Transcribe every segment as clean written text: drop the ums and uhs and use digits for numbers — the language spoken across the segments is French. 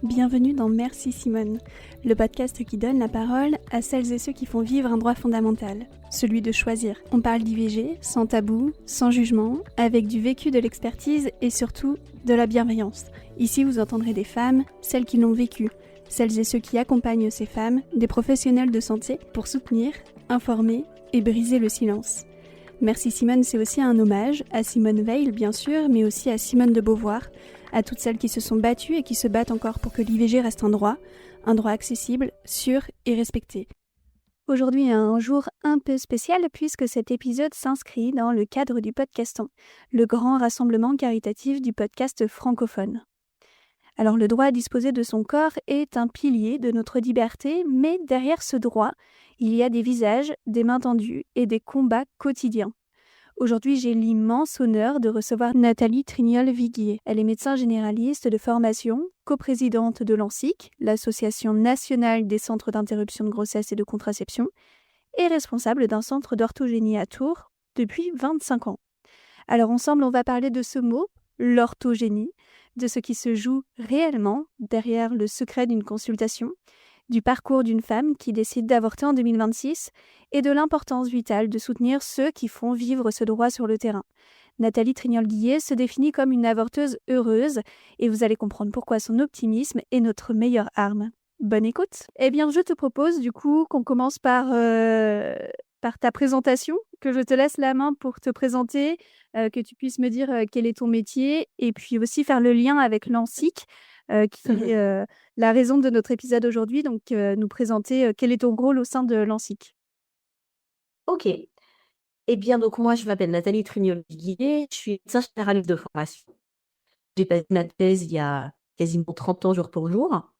Bienvenue dans Merci Simone, le podcast qui donne la parole à celles et ceux qui font vivre un droit fondamental, celui de choisir. On parle d'IVG, sans tabou, sans jugement, avec du vécu, de l'expertise et surtout de la bienveillance. Ici, vous entendrez des femmes, celles qui l'ont vécu, celles et ceux qui accompagnent ces femmes, des professionnels de santé pour soutenir, informer et briser le silence. Merci Simone, c'est aussi un hommage à Simone Veil, bien sûr, mais aussi à Simone de Beauvoir, à toutes celles qui se sont battues et qui se battent encore pour que l'IVG reste un droit accessible, sûr et respecté. Aujourd'hui est un jour un peu spécial puisque cet épisode s'inscrit dans le cadre du Podcaston, le grand rassemblement caritatif du podcast francophone. Alors le droit à disposer de son corps est un pilier de notre liberté, mais derrière ce droit, il y a des visages, des mains tendues et des combats quotidiens. Aujourd'hui, j'ai l'immense honneur de recevoir Nathalie Trignol-Viguier. Elle est médecin généraliste de formation, coprésidente de l'ANSIC, l'Association nationale des centres d'interruption de grossesse et de contraception, et responsable d'un centre d'orthogénie à Tours depuis 25 ans. Alors ensemble, on va parler de ce mot, l'orthogénie, de ce qui se joue réellement derrière le secret d'une consultation, du parcours d'une femme qui décide d'avorter en 2026 et de l'importance vitale de soutenir ceux qui font vivre ce droit sur le terrain. Nathalie Trignol-Viguier se définit comme une avorteuse heureuse et vous allez comprendre pourquoi son optimisme est notre meilleure arme. Bonne écoute. Eh bien, je te propose du coup qu'on commence par ta présentation, que je te laisse la main pour te présenter, que tu puisses me dire quel est ton métier et puis aussi faire le lien avec l'ANSIC, qui est la raison de notre épisode aujourd'hui, donc nous présenter quel est ton rôle au sein de l'ANSIC. Ok. Eh bien, donc moi, je m'appelle Nathalie Trignol-Viguier, je suis médecin généraliste de formation. J'ai passé ma thèse il y a quasiment 30 ans jour pour jour.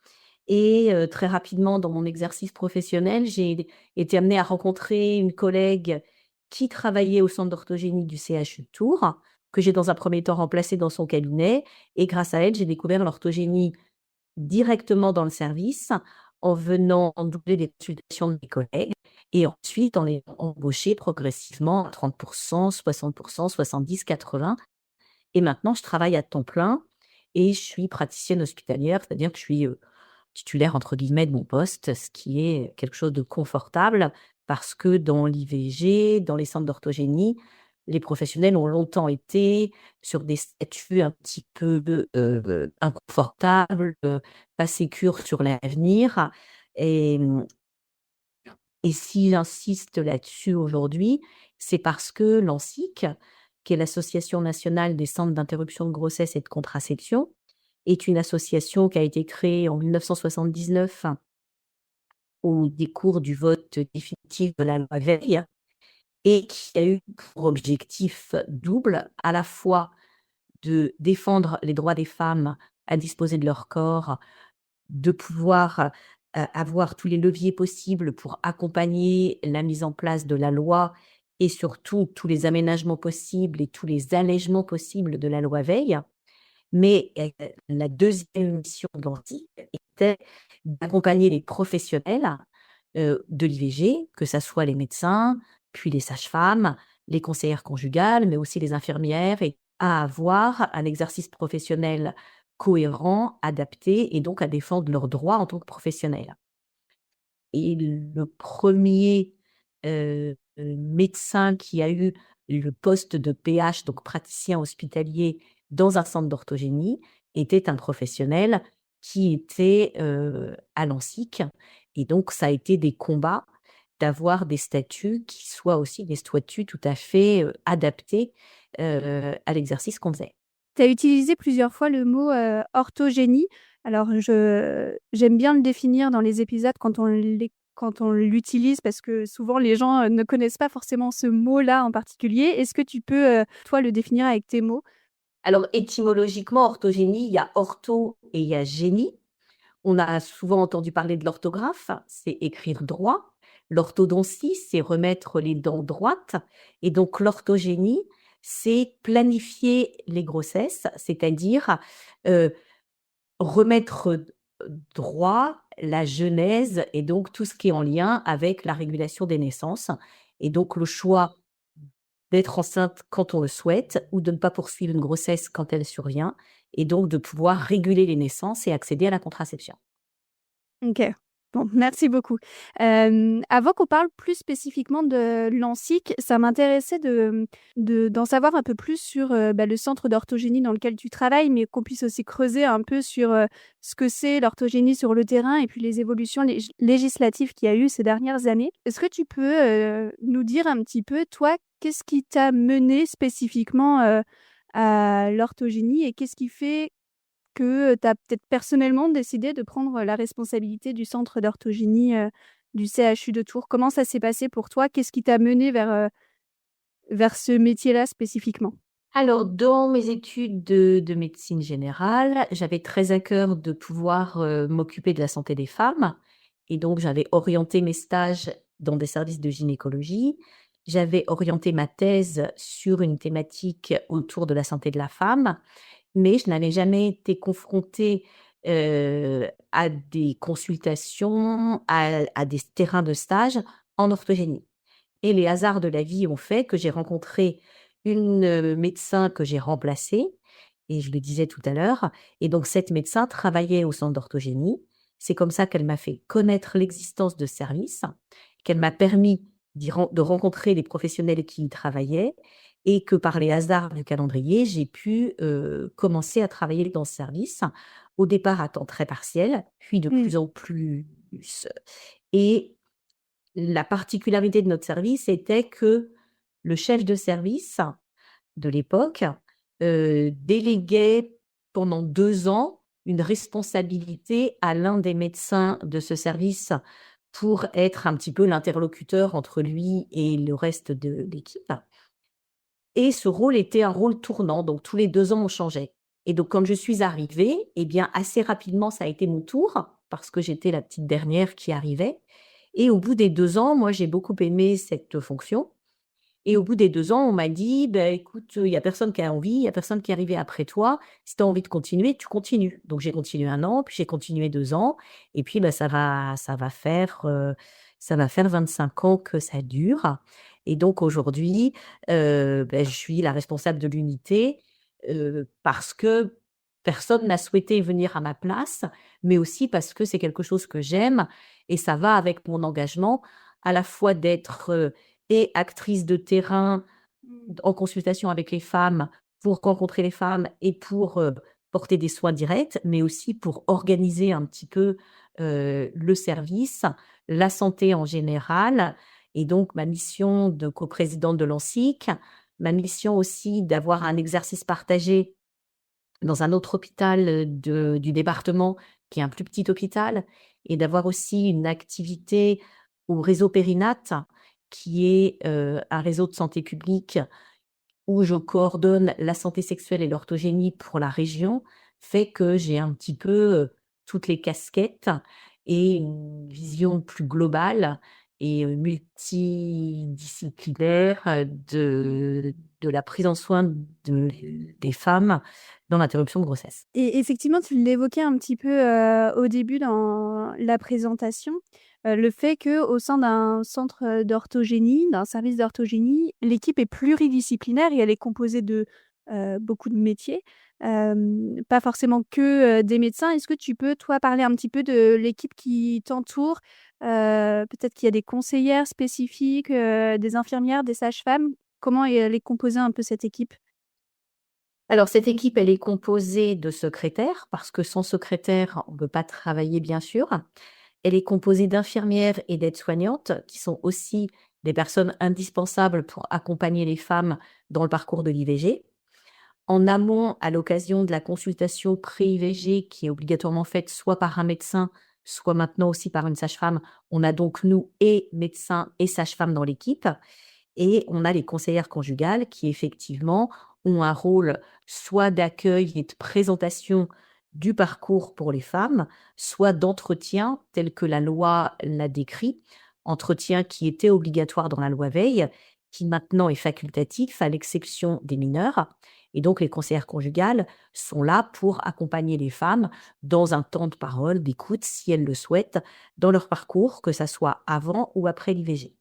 Et très rapidement, dans mon exercice professionnel, j'ai été amenée à rencontrer une collègue qui travaillait au centre d'orthogénie du CHU de Tours, que j'ai dans un premier temps remplacée dans son cabinet. Et grâce à elle, j'ai découvert l'orthogénie directement dans le service, en venant doubler les consultations de mes collègues et ensuite en les embaucher progressivement à 30%, 60%, 70%, 80%. Et maintenant, je travaille à temps plein et je suis praticienne hospitalière, c'est-à-dire que je suis titulaire, entre guillemets, de mon poste, ce qui est quelque chose de confortable parce que dans l'IVG, dans les centres d'orthogénie, les professionnels ont longtemps été sur des statuts un petit peu inconfortables, pas sécures sur l'avenir. Et, et si j'insiste là-dessus aujourd'hui, c'est parce que l'ANSIC, qui est l'Association nationale des centres d'interruption de grossesse et de contraception, est une association qui a été créée en 1979 au décours du vote définitif de la loi Veil et qui a eu pour objectif double, à la fois de défendre les droits des femmes à disposer de leur corps, de pouvoir avoir tous les leviers possibles pour accompagner la mise en place de la loi et surtout tous les aménagements possibles et tous les allègements possibles de la loi Veil. Mais la deuxième mission de l'ANSIC était d'accompagner les professionnels de l'IVG, que ça soit les médecins, puis les sages-femmes, les conseillères conjugales, mais aussi les infirmières, et à avoir un exercice professionnel cohérent, adapté, et donc à défendre leurs droits en tant que professionnels. Et le premier médecin qui a eu le poste de PH, donc praticien hospitalier, dans un centre d'orthogénie, était un professionnel qui était à l'ANSIC. Et donc, ça a été des combats d'avoir des statuts qui soient aussi des statuts tout à fait adaptés à l'exercice qu'on faisait. Tu as utilisé plusieurs fois le mot orthogénie. Alors, j'aime bien le définir dans les épisodes quand on l'utilise parce que souvent les gens ne connaissent pas forcément ce mot-là en particulier. Est-ce que tu peux, toi, le définir avec tes mots? Alors, étymologiquement, orthogénie, il y a ortho et il y a génie. On a souvent entendu parler de l'orthographe, c'est écrire droit. L'orthodontie, c'est remettre les dents droites. Et donc, l'orthogénie, c'est planifier les grossesses, c'est-à-dire remettre droit la genèse et donc tout ce qui est en lien avec la régulation des naissances. Et donc, le choix d'être enceinte quand on le souhaite ou de ne pas poursuivre une grossesse quand elle survient et donc de pouvoir réguler les naissances et accéder à la contraception. OK. Bon, merci beaucoup. Avant qu'on parle plus spécifiquement de l'ANSIC, ça m'intéressait d'en savoir un peu plus sur, le centre d'orthogénie dans lequel tu travailles, mais qu'on puisse aussi creuser un peu sur, ce que c'est l'orthogénie sur le terrain et puis les évolutions législatives qu'il y a eu ces dernières années. Est-ce que tu peux, nous dire un petit peu, toi, qu'est-ce qui t'a mené spécifiquement, à l'orthogénie et qu'est-ce qui fait que tu as peut-être personnellement décidé de prendre la responsabilité du centre d'orthogénie, du CHU de Tours? Comment ça s'est passé pour toi? Qu'est-ce qui t'a mené vers ce métier-là spécifiquement? Alors, dans mes études de médecine générale, j'avais très à cœur de pouvoir m'occuper de la santé des femmes. Et donc, j'avais orienté mes stages dans des services de gynécologie. J'avais orienté ma thèse sur une thématique autour de la santé de la femme, mais je n'avais jamais été confrontée à des consultations, à des terrains de stage en orthogénie. Et les hasards de la vie ont fait que j'ai rencontré une, médecin que j'ai remplacée et je le disais tout à l'heure et donc cette médecin travaillait au centre d'orthogénie. C'est comme ça qu'elle m'a fait connaître l'existence de ce service, qu'elle m'a permis de rencontrer les professionnels qui y travaillaient et que par les hasards du calendrier, j'ai pu, commencer à travailler dans ce service. Au départ à temps très partiel, puis de Mmh. plus en plus et la particularité de notre service était que le chef de service de l'époque, déléguait pendant 2 ans une responsabilité à l'un des médecins de ce service pour être un petit peu l'interlocuteur entre lui et le reste de l'équipe et ce rôle était un rôle tournant, donc tous les 2 ans on changeait et donc quand je suis arrivée et bien assez rapidement ça a été mon tour parce que j'étais la petite dernière qui arrivait et au bout des 2 ans, moi j'ai beaucoup aimé cette fonction et au bout des 2 ans, on m'a dit: «Beh, écoute, il y a personne qui a envie, il y a personne qui est arrivé après toi. Si tu as envie de continuer, tu continues». Donc j'ai continué 1 an, puis j'ai continué 2 ans et puis, bah, ça va faire 25 ans que ça dure et donc aujourd'hui, je suis la responsable de l'unité, parce que personne n'a souhaité venir à ma place, mais aussi parce que c'est quelque chose que j'aime et ça va avec mon engagement à la fois d'être, et actrice de terrain Mmh. en consultation avec les femmes pour rencontrer les femmes et pour, porter des soins directs, mais aussi pour organiser un petit peu, le service, la santé en général et donc ma mission de coprésidente de l'ANSIC, ma mission aussi d'avoir un exercice partagé dans un autre hôpital, du département qui est un plus petit hôpital et d'avoir aussi une activité au réseau Périnate qui est, un réseau de santé publique où je coordonne la santé sexuelle et l'orthogénie pour la région, fait que j'ai un petit peu, toutes les casquettes et une vision plus globale et multidisciplinaire, de la prise en soin des femmes dans l'interruption de grossesse. Et effectivement, tu l'évoquais un petit peu, au début dans la présentation, le fait qu'au sein d'un centre, d'orthogénie, d'un service d'orthogénie, l'équipe est pluridisciplinaire et elle est composée de, beaucoup de métiers, pas forcément que, des médecins. Est-ce que tu peux, toi, parler un petit peu de l'équipe qui t'entoure? Peut-être qu'il y a des conseillères spécifiques, des infirmières, des sages-femmes? Comment elle est composée un peu cette équipe? Alors cette équipe, elle est composée de secrétaires parce que sans secrétaire, on ne peut pas travailler bien sûr. Elle est composée d'infirmières et d'aides-soignantes qui sont aussi des personnes indispensables pour accompagner les femmes dans le parcours de l'IVG. En amont, à l'occasion de la consultation pré-IVG qui est obligatoirement faite soit par un médecin, soit maintenant aussi par une sage-femme, on a donc nous et médecins et sages-femmes dans l'équipe. Et on a les conseillères conjugales qui effectivement ont un rôle soit d'accueil et de présentation du parcours pour les femmes, soit d'entretien tel que la loi l'a décrit, entretien qui était obligatoire dans la loi Veil, qui maintenant est facultatif à l'exception des mineurs. Et donc les conseillères conjugales sont là pour accompagner les femmes dans un temps de parole, d'écoute, si elles le souhaitent, dans leur parcours, que ça soit avant ou après l'IVG.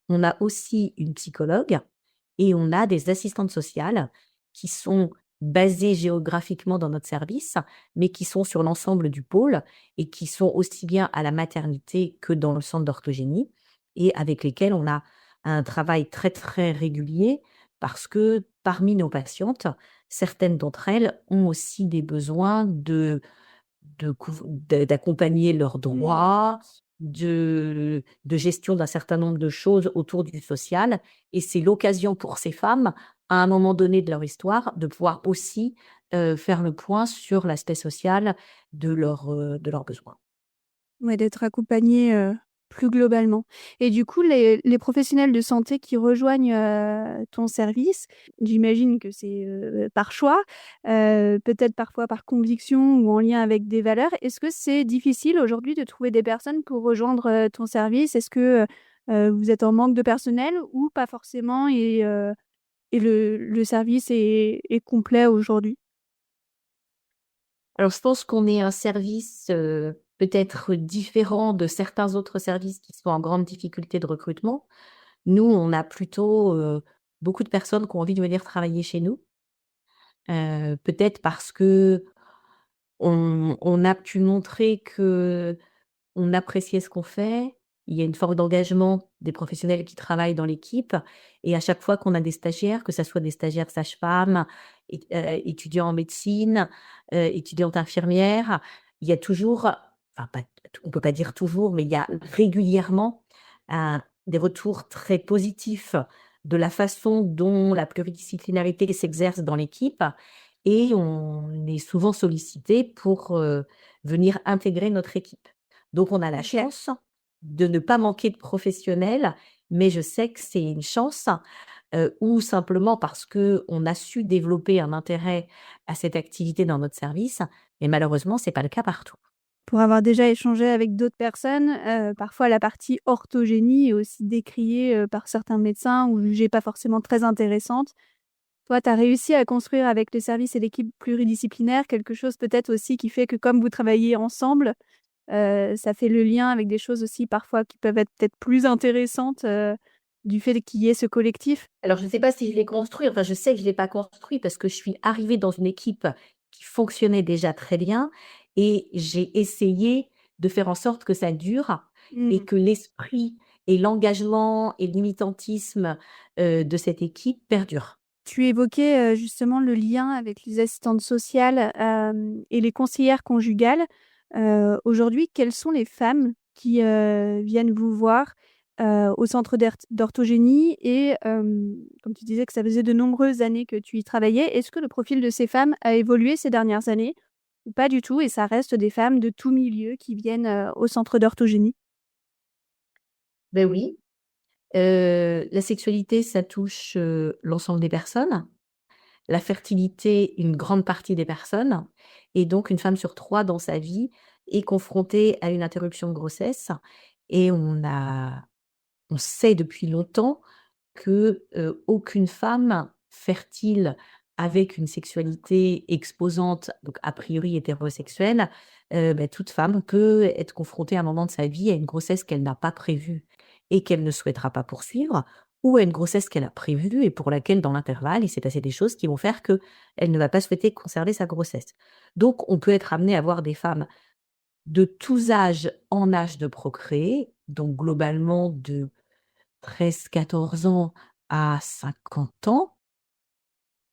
On a aussi une psychologue et on a des assistantes sociales qui sont basées géographiquement dans notre service, mais qui sont sur l'ensemble du pôle et qui sont aussi bien à la maternité que dans le centre d'orthogénie et avec lesquelles on a un travail très, très régulier parce que parmi nos patientes, certaines d'entre elles ont aussi des besoins d'accompagner leurs droits, de gestion d'un certain nombre de choses autour du social et c'est l'occasion pour ces femmes, à un moment donné de leur histoire, de pouvoir aussi, faire le point sur l'aspect social de leurs besoins. Ouais, d'être accompagnée, plus globalement et du coup, les professionnels de santé qui rejoignent, ton service, j'imagine que c'est, par choix, peut-être parfois par conviction ou en lien avec des valeurs. Est-ce que c'est difficile aujourd'hui de trouver des personnes pour rejoindre, ton service? Est-ce que, vous êtes en manque de personnel ou pas forcément et le service est complet aujourd'hui? Alors je pense qu'on est un service, peut-être différent de certains autres services qui sont en grande difficulté de recrutement. Nous, on a plutôt, beaucoup de personnes qui ont envie de venir travailler chez nous, peut-être parce qu'on a pu montrer que on appréciait ce qu'on fait. Il y a une forme d'engagement des professionnels qui travaillent dans l'équipe et à chaque fois qu'on a des stagiaires, que ça soit des stagiaires sages-femmes, étudiants en médecine, étudiantes infirmières, il y a toujours, enfin pas on peut pas dire toujours, mais il y a régulièrement, des retours très positifs de la façon dont la pluridisciplinarité s'exerce dans l'équipe et on est souvent sollicité pour, venir intégrer notre équipe. Donc on a la OK. chance de ne pas manquer de professionnels, mais je sais que c'est une chance, ou simplement parce qu'on a su développer un intérêt à cette activité dans notre service, mais malheureusement, c'est pas le cas partout. Pour avoir déjà échangé avec d'autres personnes, parfois la partie orthogénie est aussi décriée, par certains médecins ou jugée pas forcément très intéressante. Toi, tu as réussi à construire avec le service et l'équipe pluridisciplinaire quelque chose peut-être aussi qui fait que comme vous travaillez ensemble, ça fait le lien avec des choses aussi parfois qui peuvent être peut-être plus intéressantes, du fait qu'il y ait ce collectif? Alors je ne sais pas si je l'ai construit, enfin je sais que je l'ai pas construit parce que je suis arrivée dans une équipe qui fonctionnait déjà très bien et j'ai essayé de faire en sorte que ça dure et Mmh. que l'esprit et l'engagement et le militantisme, de cette équipe perdurent. Tu évoquais, justement le lien avec les assistantes sociales, et les conseillères conjugales. Aujourd'hui, quelles sont les femmes qui, viennent vous voir, au centre d'orthogénie et comme tu disais que ça faisait de nombreuses années que tu y travaillais, est-ce que le profil de ces femmes a évolué ces dernières années ou pas du tout et ça reste des femmes de tous milieux qui viennent, au centre d'orthogénie? Ben oui, la sexualité, ça touche, l'ensemble des personnes. La fertilité, une grande partie des personnes et donc une femme sur 3 dans sa vie est confrontée à une interruption de grossesse et on sait depuis longtemps que, aucune femme fertile avec une sexualité exposante, donc a priori hétérosexuelle, toute femme peut être confrontée à un moment de sa vie à une grossesse qu'elle n'a pas prévue et qu'elle ne souhaitera pas poursuivre ou à une grossesse qu'elle a prévue et pour laquelle dans l'intervalle, il s'est passé des choses qui vont faire qu'elle ne va pas souhaiter conserver sa grossesse. Donc on peut être amené à voir des femmes de tous âges en âge de procréer, donc globalement de 13-14 ans à 50 ans.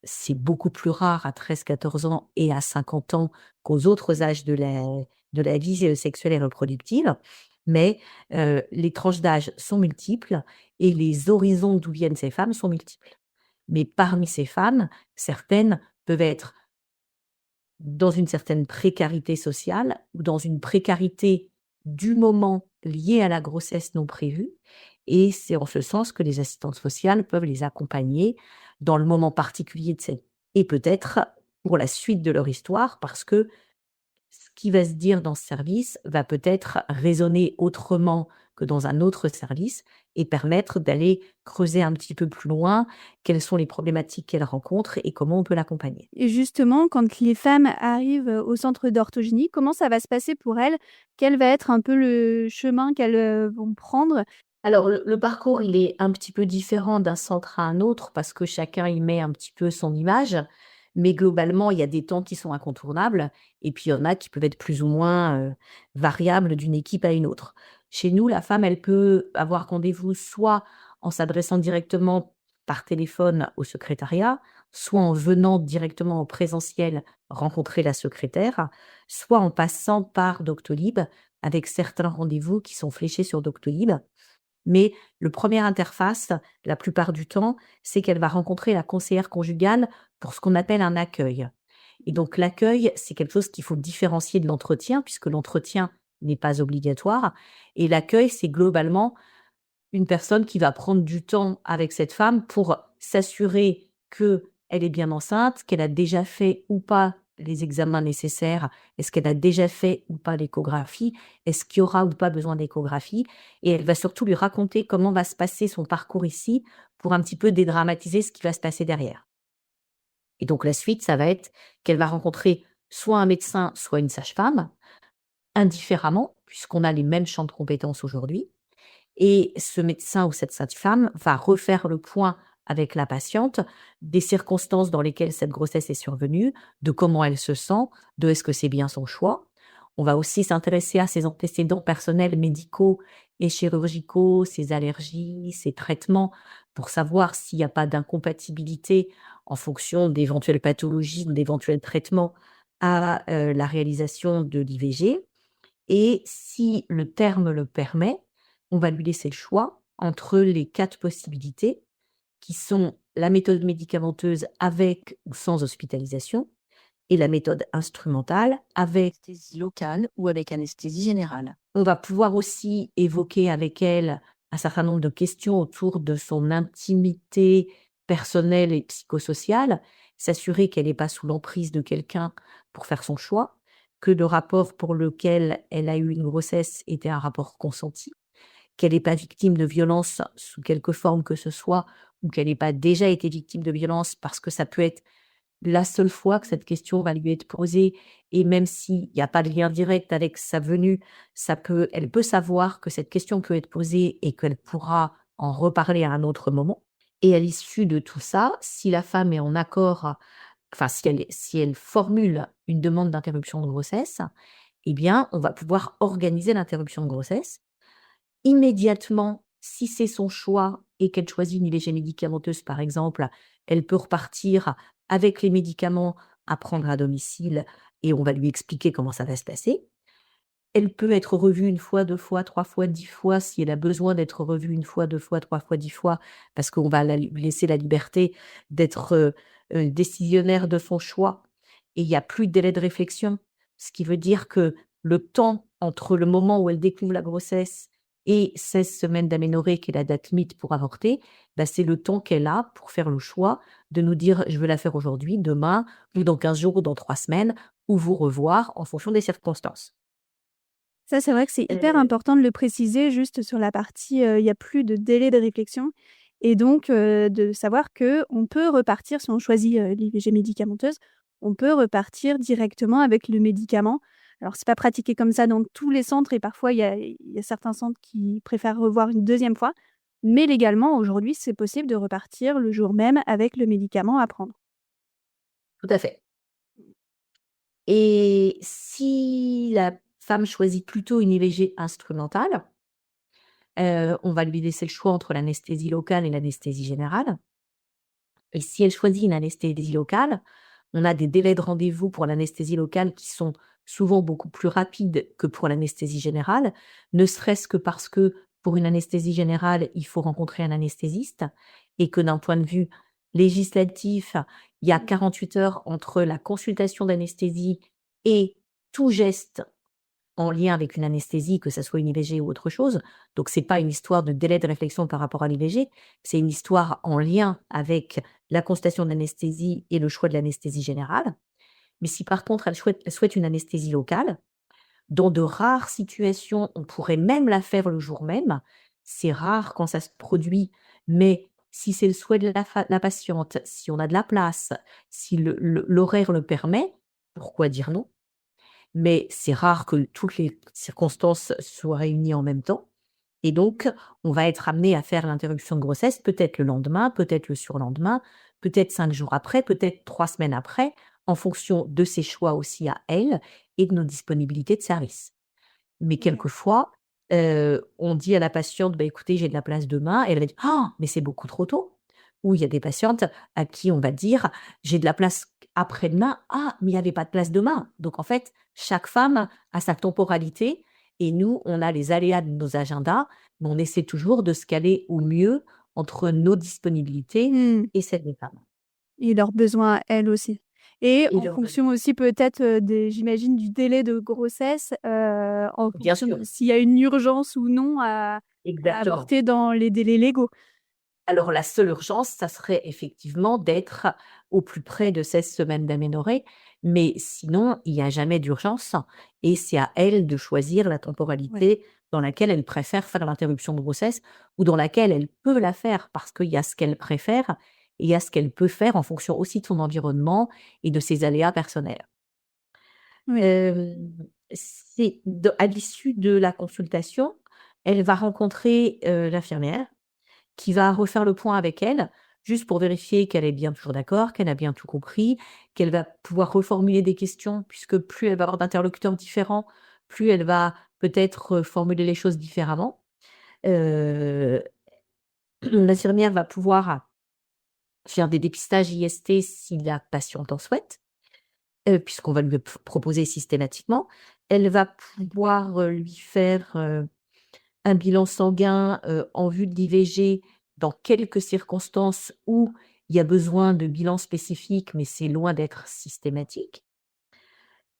C'est beaucoup plus rare à 13-14 ans et à 50 ans qu'aux autres âges de la vie, sexuelle et reproductive. Mais, les tranches d'âge sont multiples et les horizons d'où viennent ces femmes sont multiples. Mais parmi ces femmes, certaines peuvent être dans une certaine précarité sociale ou dans une précarité du moment liée à la grossesse non prévue et c'est en ce sens que les assistantes sociales peuvent les accompagner dans le moment particulier de cette et peut-être pour la suite de leur histoire parce que ce qui va se dire dans ce service va peut-être résonner autrement que dans un autre service et permettre d'aller creuser un petit peu plus loin quelles sont les problématiques qu'elles rencontrent et comment on peut l'accompagner. Et justement, quand les femmes arrivent, au centre d'orthogénie, comment ça va se passer pour elles? Quel va être un peu le chemin qu'elles, vont prendre? Alors le parcours, il est un petit peu différent d'un centre à un autre parce que chacun y met un petit peu son image. Mais globalement, il y a des temps qui sont incontournables et puis il y en a qui peuvent être plus ou moins, variables d'une équipe à une autre. Chez nous, la femme, elle peut avoir rendez-vous soit en s'adressant directement par téléphone au secrétariat, soit en venant directement en présentiel rencontrer la secrétaire, soit en passant par Doctolib avec certains rendez-vous qui sont fléchés sur Doctolib. Mais le première interface, la plupart du temps, c'est qu'elle va rencontrer la conseillère conjugale pour ce qu'on appelle un accueil. Et donc l'accueil, c'est quelque chose qu'il faut différencier de l'entretien, puisque l'entretien n'est pas obligatoire. Et l'accueil, c'est globalement une personne qui va prendre du temps avec cette femme pour s'assurer qu'elle est bien enceinte, qu'elle a déjà fait ou pas les examens nécessaires, est-ce qu'elle a déjà fait ou pas l'échographie, est-ce qu'il y aura ou pas besoin d'échographie, et elle va surtout lui raconter comment va se passer son parcours ici pour un petit peu dédramatiser ce qui va se passer derrière. Et donc la suite, ça va être qu'elle va rencontrer soit un médecin, soit une sage-femme, indifféremment, puisqu'on a les mêmes champs de compétences aujourd'hui. Et ce médecin ou cette sage-femme va refaire le point avec la patiente des circonstances dans lesquelles cette grossesse est survenue, de comment elle se sent, de est-ce que c'est bien son choix. On va aussi s'intéresser à ses antécédents personnels médicaux et chirurgicaux, ses allergies, ses traitements, pour savoir s'il n'y a pas d'incompatibilité en fonction d'éventuelles pathologies ou d'éventuels traitements à la réalisation de l'IVG. Et si le terme le permet, on va lui laisser le choix entre les 4 possibilités qui sont la méthode médicamenteuse avec ou sans hospitalisation et la méthode instrumentale avec Anesthésie locale ou avec anesthésie générale. On va pouvoir aussi évoquer avec elle un certain nombre de questions autour de son intimité personnelle et psychosociale, s'assurer qu'elle n'est pas sous l'emprise de quelqu'un pour faire son choix, que le rapport pour lequel elle a eu une grossesse était un rapport consenti, qu'elle n'est pas victime de violence sous quelque forme que ce soit, ou qu'elle n'ait pas déjà été victime de violence, parce que ça peut être la seule fois que cette question va lui être posée, et même s'il n'y a pas de lien direct avec sa venue, elle peut savoir que cette question peut être posée et qu'elle pourra en reparler à un autre moment. Et à l'issue de tout ça, si la femme est en accord, enfin si elle formule une demande d'interruption de grossesse, eh bien, on va pouvoir organiser l'interruption de grossesse. Immédiatement, si c'est son choix et qu'elle choisit une IVG médicamenteuse, par exemple, elle peut repartir avec les médicaments à prendre à domicile et on va lui expliquer comment ça va se passer. Elle peut être revue 1 fois, 2 fois, 3 fois, 10 fois si elle a besoin d'être revue 1 fois, 2 fois, 3 fois, 10 fois, parce qu'on va lui laisser la liberté d'être décisionnaire de son choix et il n'y a plus de délai de réflexion. Ce qui veut dire que le temps entre le moment où elle découvre la grossesse et 16 semaines d'aménorrhée, qui est la date limite pour avorter, c'est le temps qu'elle a pour faire le choix de nous dire: «Je veux la faire aujourd'hui, demain ou dans 15 jours ou dans 3 semaines» ou vous revoir en fonction des circonstances. Ça, c'est vrai que c'est hyper important de le préciser juste sur la partie, il y a plus de délai de réflexion et donc de savoir qu'on peut repartir si on choisit, l'IVG médicamenteuse, on peut repartir directement avec le médicament. Alors c'est pas pratiqué comme ça dans tous les centres et parfois il y a certains centres qui préfèrent revoir une deuxième fois, mais légalement aujourd'hui, c'est possible de repartir le jour même avec le médicament à prendre. Tout à fait. Et si la femme choisit plutôt une IVG instrumentale, on va lui laisser le choix entre l'anesthésie locale et l'anesthésie générale. Et si elle choisit une anesthésie locale, on a des délais de rendez-vous pour l'anesthésie locale qui sont souvent beaucoup plus rapides que pour l'anesthésie générale, ne serait-ce que parce que pour une anesthésie générale, il faut rencontrer un anesthésiste et que d'un point de vue législatif, il y a 48 heures entre la consultation d'anesthésie et tout geste en lien avec une anesthésie, que ça soit une IVG ou autre chose. Donc c'est pas une histoire de délai de réflexion par rapport à l'IVG, c'est une histoire en lien avec la constatation d'anesthésie et le choix de l'anesthésie générale. Mais si par contre elle souhaite une anesthésie locale, dans de rares situations, on pourrait même la faire le jour même. C'est rare quand ça se produit, mais si c'est le souhait de la patiente, si on a de la place, si l'horaire le permet, pourquoi dire non? Mais c'est rare que toutes les circonstances soient réunies en même temps et donc on va être amené à faire l'interruption de grossesse peut-être le lendemain, peut-être le surlendemain, peut-être 5 jours après, peut-être 3 semaines après, en fonction de ses choix aussi à elle et de nos disponibilités de service. Mais Ouais. quelquefois, on dit à la patiente: «Bah, écoutez, j'ai de la place demain» et elle va dire: «Ah, mais c'est beaucoup trop tôt». Ou il y a des patientes à qui on va dire: «J'ai de la place après-demain». «Ah, mais il y avait pas de place demain». Donc en fait, chaque femme a sa temporalité et nous, on a les aléas de nos agendas, mais on essaie toujours de se caler au mieux entre nos disponibilités Mmh. et celles des femmes. Et leurs besoins à elles aussi. Et Et en leur fonction aussi peut-être, des j'imagine du délai de grossesse, en bien fonction sûr, de s'il y a une urgence ou non à exactement. avorter dans les délais légaux. Alors la seule urgence, ça serait effectivement d'être au plus près de 16 semaines d'aménorrhée, mais sinon, il y a jamais d'urgence et c'est à elle de choisir la Ouais. temporalité dans laquelle elle préfère faire l'interruption de grossesse ou dans laquelle elle peut la faire parce qu'il y a ce qu'elle préfère et il y a ce qu'elle peut faire en fonction aussi de son environnement et de ses aléas personnels. Oui. Hem, c'est de à l'issue de la consultation, elle va rencontrer, l'infirmière qui va refaire le point avec elle, juste pour vérifier qu'elle est bien toujours d'accord, qu'elle a bien tout compris, qu'elle va pouvoir reformuler des questions puisque plus elle va avoir d'interlocuteurs différents, plus elle va peut-être, formuler les choses différemment. Heu, l'infirmière va pouvoir faire des dépistages IST si la patiente en souhaite, puisqu'on va lui proposer systématiquement. Elle va pouvoir, lui faire, un bilan sanguin, en vue de l'IVG dans quelques circonstances où il y a besoin de bilans spécifiques, mais c'est loin d'être systématique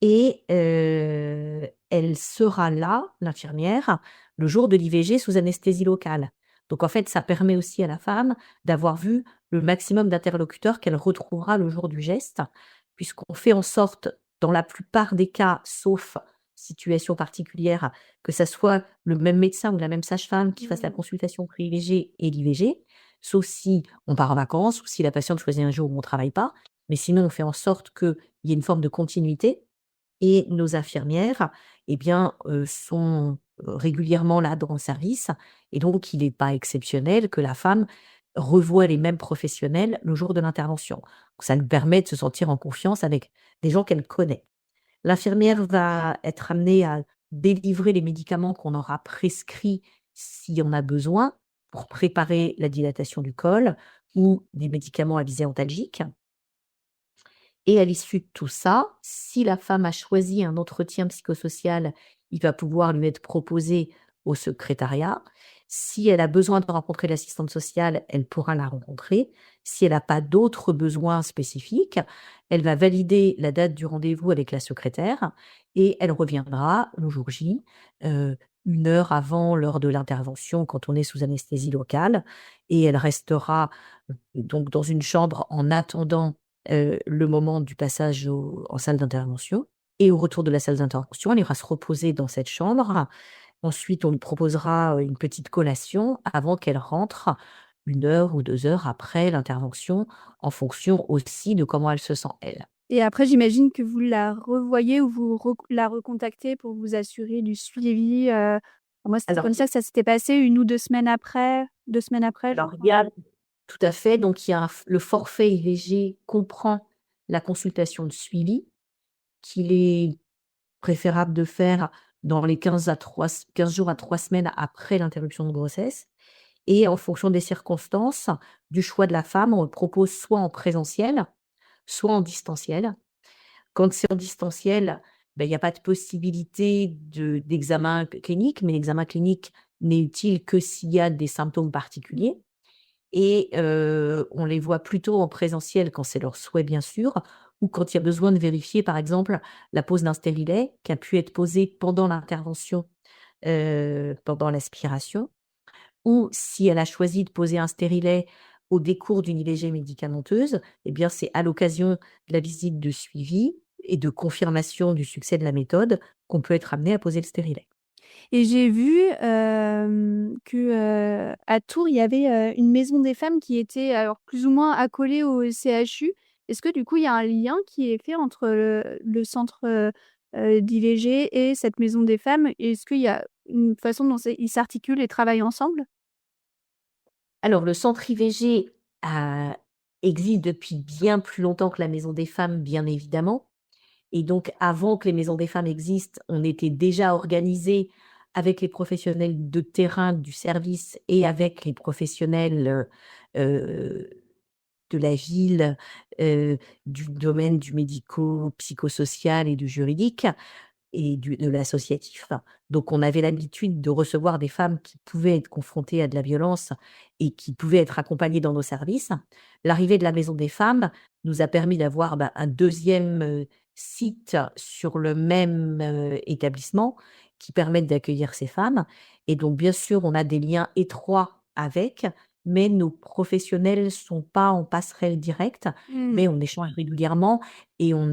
et elle sera là, l'infirmière, le jour de l'IVG sous anesthésie locale. Donc en fait, ça permet aussi à la femme d'avoir vu le maximum d'interlocuteurs qu'elle retrouvera le jour du geste, puisqu'on fait en sorte, dans la plupart des cas, sauf situation particulière, que ça soit le même médecin ou la même sage-femme qui fasse la Mmh. consultation pré-IVG et l'IVG, sauf si on part en vacances ou si la patiente choisit un jour où on ne travaille pas. Mais sinon, on fait en sorte qu'il y ait une forme de continuité et nos infirmières, eh bien, sont, régulièrement là dans le service et donc il n'est pas exceptionnel que la femme revoie les mêmes professionnels le jour de l'intervention. Ça nous permet de se sentir en confiance avec des gens qu'elle connaît. L'infirmière va être amenée à délivrer les médicaments qu'on aura prescrits s'il y en a besoin pour préparer la dilatation du col ou des médicaments à visée antalgique. Et à l'issue de tout ça, si la femme a choisi un entretien psychosocial, il va pouvoir lui être proposé au secrétariat. Si elle a besoin de rencontrer l'assistante sociale, elle pourra la rencontrer. Si elle n'a pas d'autres besoins spécifiques, elle va valider la date du rendez-vous avec la secrétaire et elle reviendra le jour J, 1 heure avant l'heure de l'intervention quand on est sous anesthésie locale et elle restera, donc dans une chambre en attendant le moment du passage en salle d'intervention et au retour de la salle d'intervention, elle ira se reposer dans cette chambre. Ensuite, on lui proposera, une petite collation avant qu'elle rentre 1 heure ou 2 heures après l'intervention, en fonction aussi de comment elle se sent elle. Et après j'imagine que vous la revoyez ou vous la recontactez pour vous assurer du suivi, moi c'était Alors comme ça que ça s'était passé 1 ou 2 semaines après, 2 semaines après je il crois. y a tout à fait, donc il y a le forfait IVG comprend la consultation de suivi qu'il est préférable de faire dans les 15 jours à 3 semaines après l'interruption de grossesse et en fonction des circonstances, du choix de la femme, on le propose soit en présentiel, soit en distanciel. Quand c'est en distanciel, il y a pas de possibilité d'examen clinique, mais l'examen clinique n'est utile que s'il y a des symptômes particuliers et on les voit plutôt en présentiel quand c'est leur souhait bien sûr, ou quand il y a besoin de vérifier par exemple la pose d'un stérilet qui a pu être posé pendant l'intervention, pendant l'aspiration ou si elle a choisi de poser un stérilet au décours d'une IVG médicamenteuse, eh bien c'est à l'occasion de la visite de suivi et de confirmation du succès de la méthode qu'on peut être amené à poser le stérilet. Et j'ai vu, que, à Tours, il y avait, une maison des femmes qui était alors plus ou moins accolée au CHU. Est-ce que du coup, il y a un lien qui est fait entre le centre, d'IVG et cette maison des femmes? Est-ce qu'il y a une façon dont ils s'articulent et travaillent ensemble? Alors le centre IVG a existe depuis bien plus longtemps que la Maison des femmes, bien évidemment. Et donc, avant que les maisons des femmes existent, on était déjà organisé avec les professionnels de terrain du service et avec les professionnels de la ville, du domaine du médico-psychosocial et du juridique et de l'associatif. Donc, on avait l'habitude de recevoir des femmes qui pouvaient être confrontées à de la violence et qui pouvaient être accompagnées dans nos services. L'arrivée de la Maison des femmes nous a permis d'avoir un deuxième site sur le même établissement qui permettent d'accueillir ces femmes. Et donc, bien sûr, on a des liens étroits avec, mais nos professionnels ne sont pas en passerelle directe, mais on échange régulièrement et il